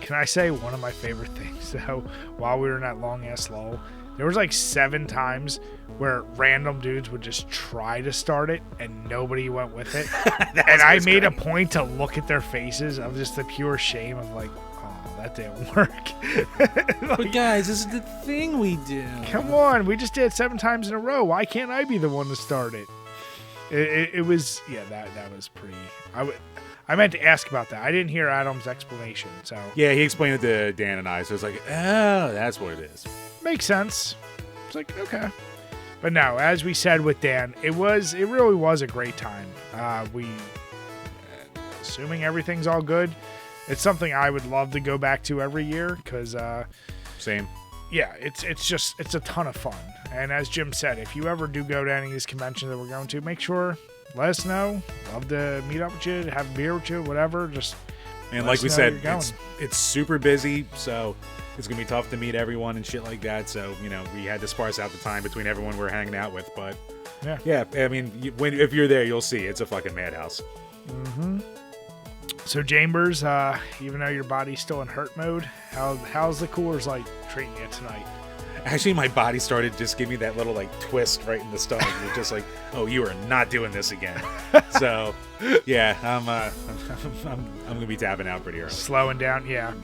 Can I say one of my favorite things? So while we were in that long ass lull, there was like 7 times where random dudes would just try to start it and nobody went with it. And I made a point to look at their faces of just the pure shame of like, oh, that didn't work. But guys, this is the thing we do. Come on, we just did it 7 times in a row. Why can't I be the one to start it? It was, yeah, that was pretty. I meant to ask about that. I didn't hear Adam's explanation. So Yeah, he explained it to Dan and I, so it's like, oh, that's what it is. makes sense. It's like, okay. But no, as we said with Dan, it really was a great time. Assuming everything's all good, it's something I would love to go back to every year because Same. yeah, it's a ton of fun. And as Jim said, if you ever do go to any of these conventions that we're going to, make sure, let us know. Love to meet up with you, have a beer with you, whatever. Just And like we said, it's super busy, so it's going to be tough to meet everyone and shit like that. So, we had to sparse out the time between everyone we're hanging out with. But, yeah, I mean, if you're there, you'll see. It's a fucking madhouse. Mm-hmm. So, Chambers, even though your body's still in hurt mode, how's the Coors Light treating you tonight? Actually, my body started just giving me that little, twist right in the stomach. You're just like, oh, you are not doing this again. So, yeah, I'm going to be tapping out pretty early. Slowing down, yeah.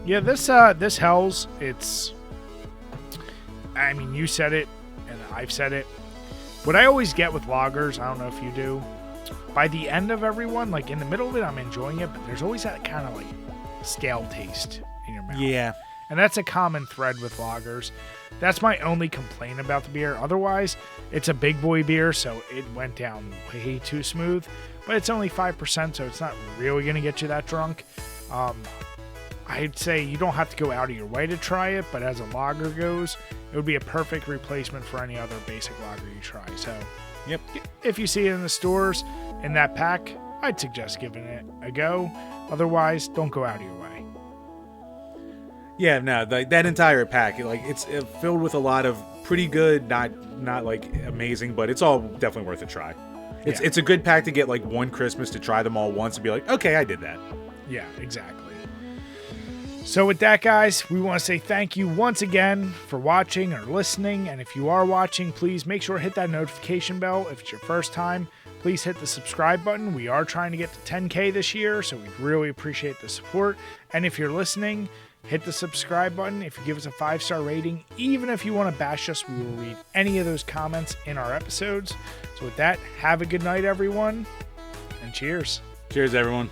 Yeah, this Hells, I mean, you said it, and I've said it. What I always get with lagers, I don't know if you do, by the end of everyone, in the middle of it, I'm enjoying it, but there's always that kind of, stale taste in your mouth. Yeah. And that's a common thread with lagers. That's my only complaint about the beer. Otherwise, it's a big boy beer, so it went down way too smooth. But it's only 5%, so it's not really going to get you that drunk. I'd say you don't have to go out of your way to try it, but as a lager goes, it would be a perfect replacement for any other basic lager you try. So, yep. If you see it in the stores in that pack, I'd suggest giving it a go. Otherwise, don't go out of your way. Yeah, no, that entire pack, it's filled with a lot of pretty good, not amazing, but it's all definitely worth a try. It's a good pack to get one Christmas to try them all once and be like, okay, I did that. Yeah, exactly. So with that, guys, we want to say thank you once again for watching or listening. And if you are watching, please make sure to hit that notification bell. If it's your first time, please hit the subscribe button. We are trying to get to 10K this year, so we really appreciate the support. And if you're listening, hit the subscribe button. If you give us a 5-star rating, even if you want to bash us, we will read any of those comments in our episodes. So with that, have a good night, everyone, and cheers. Cheers, everyone.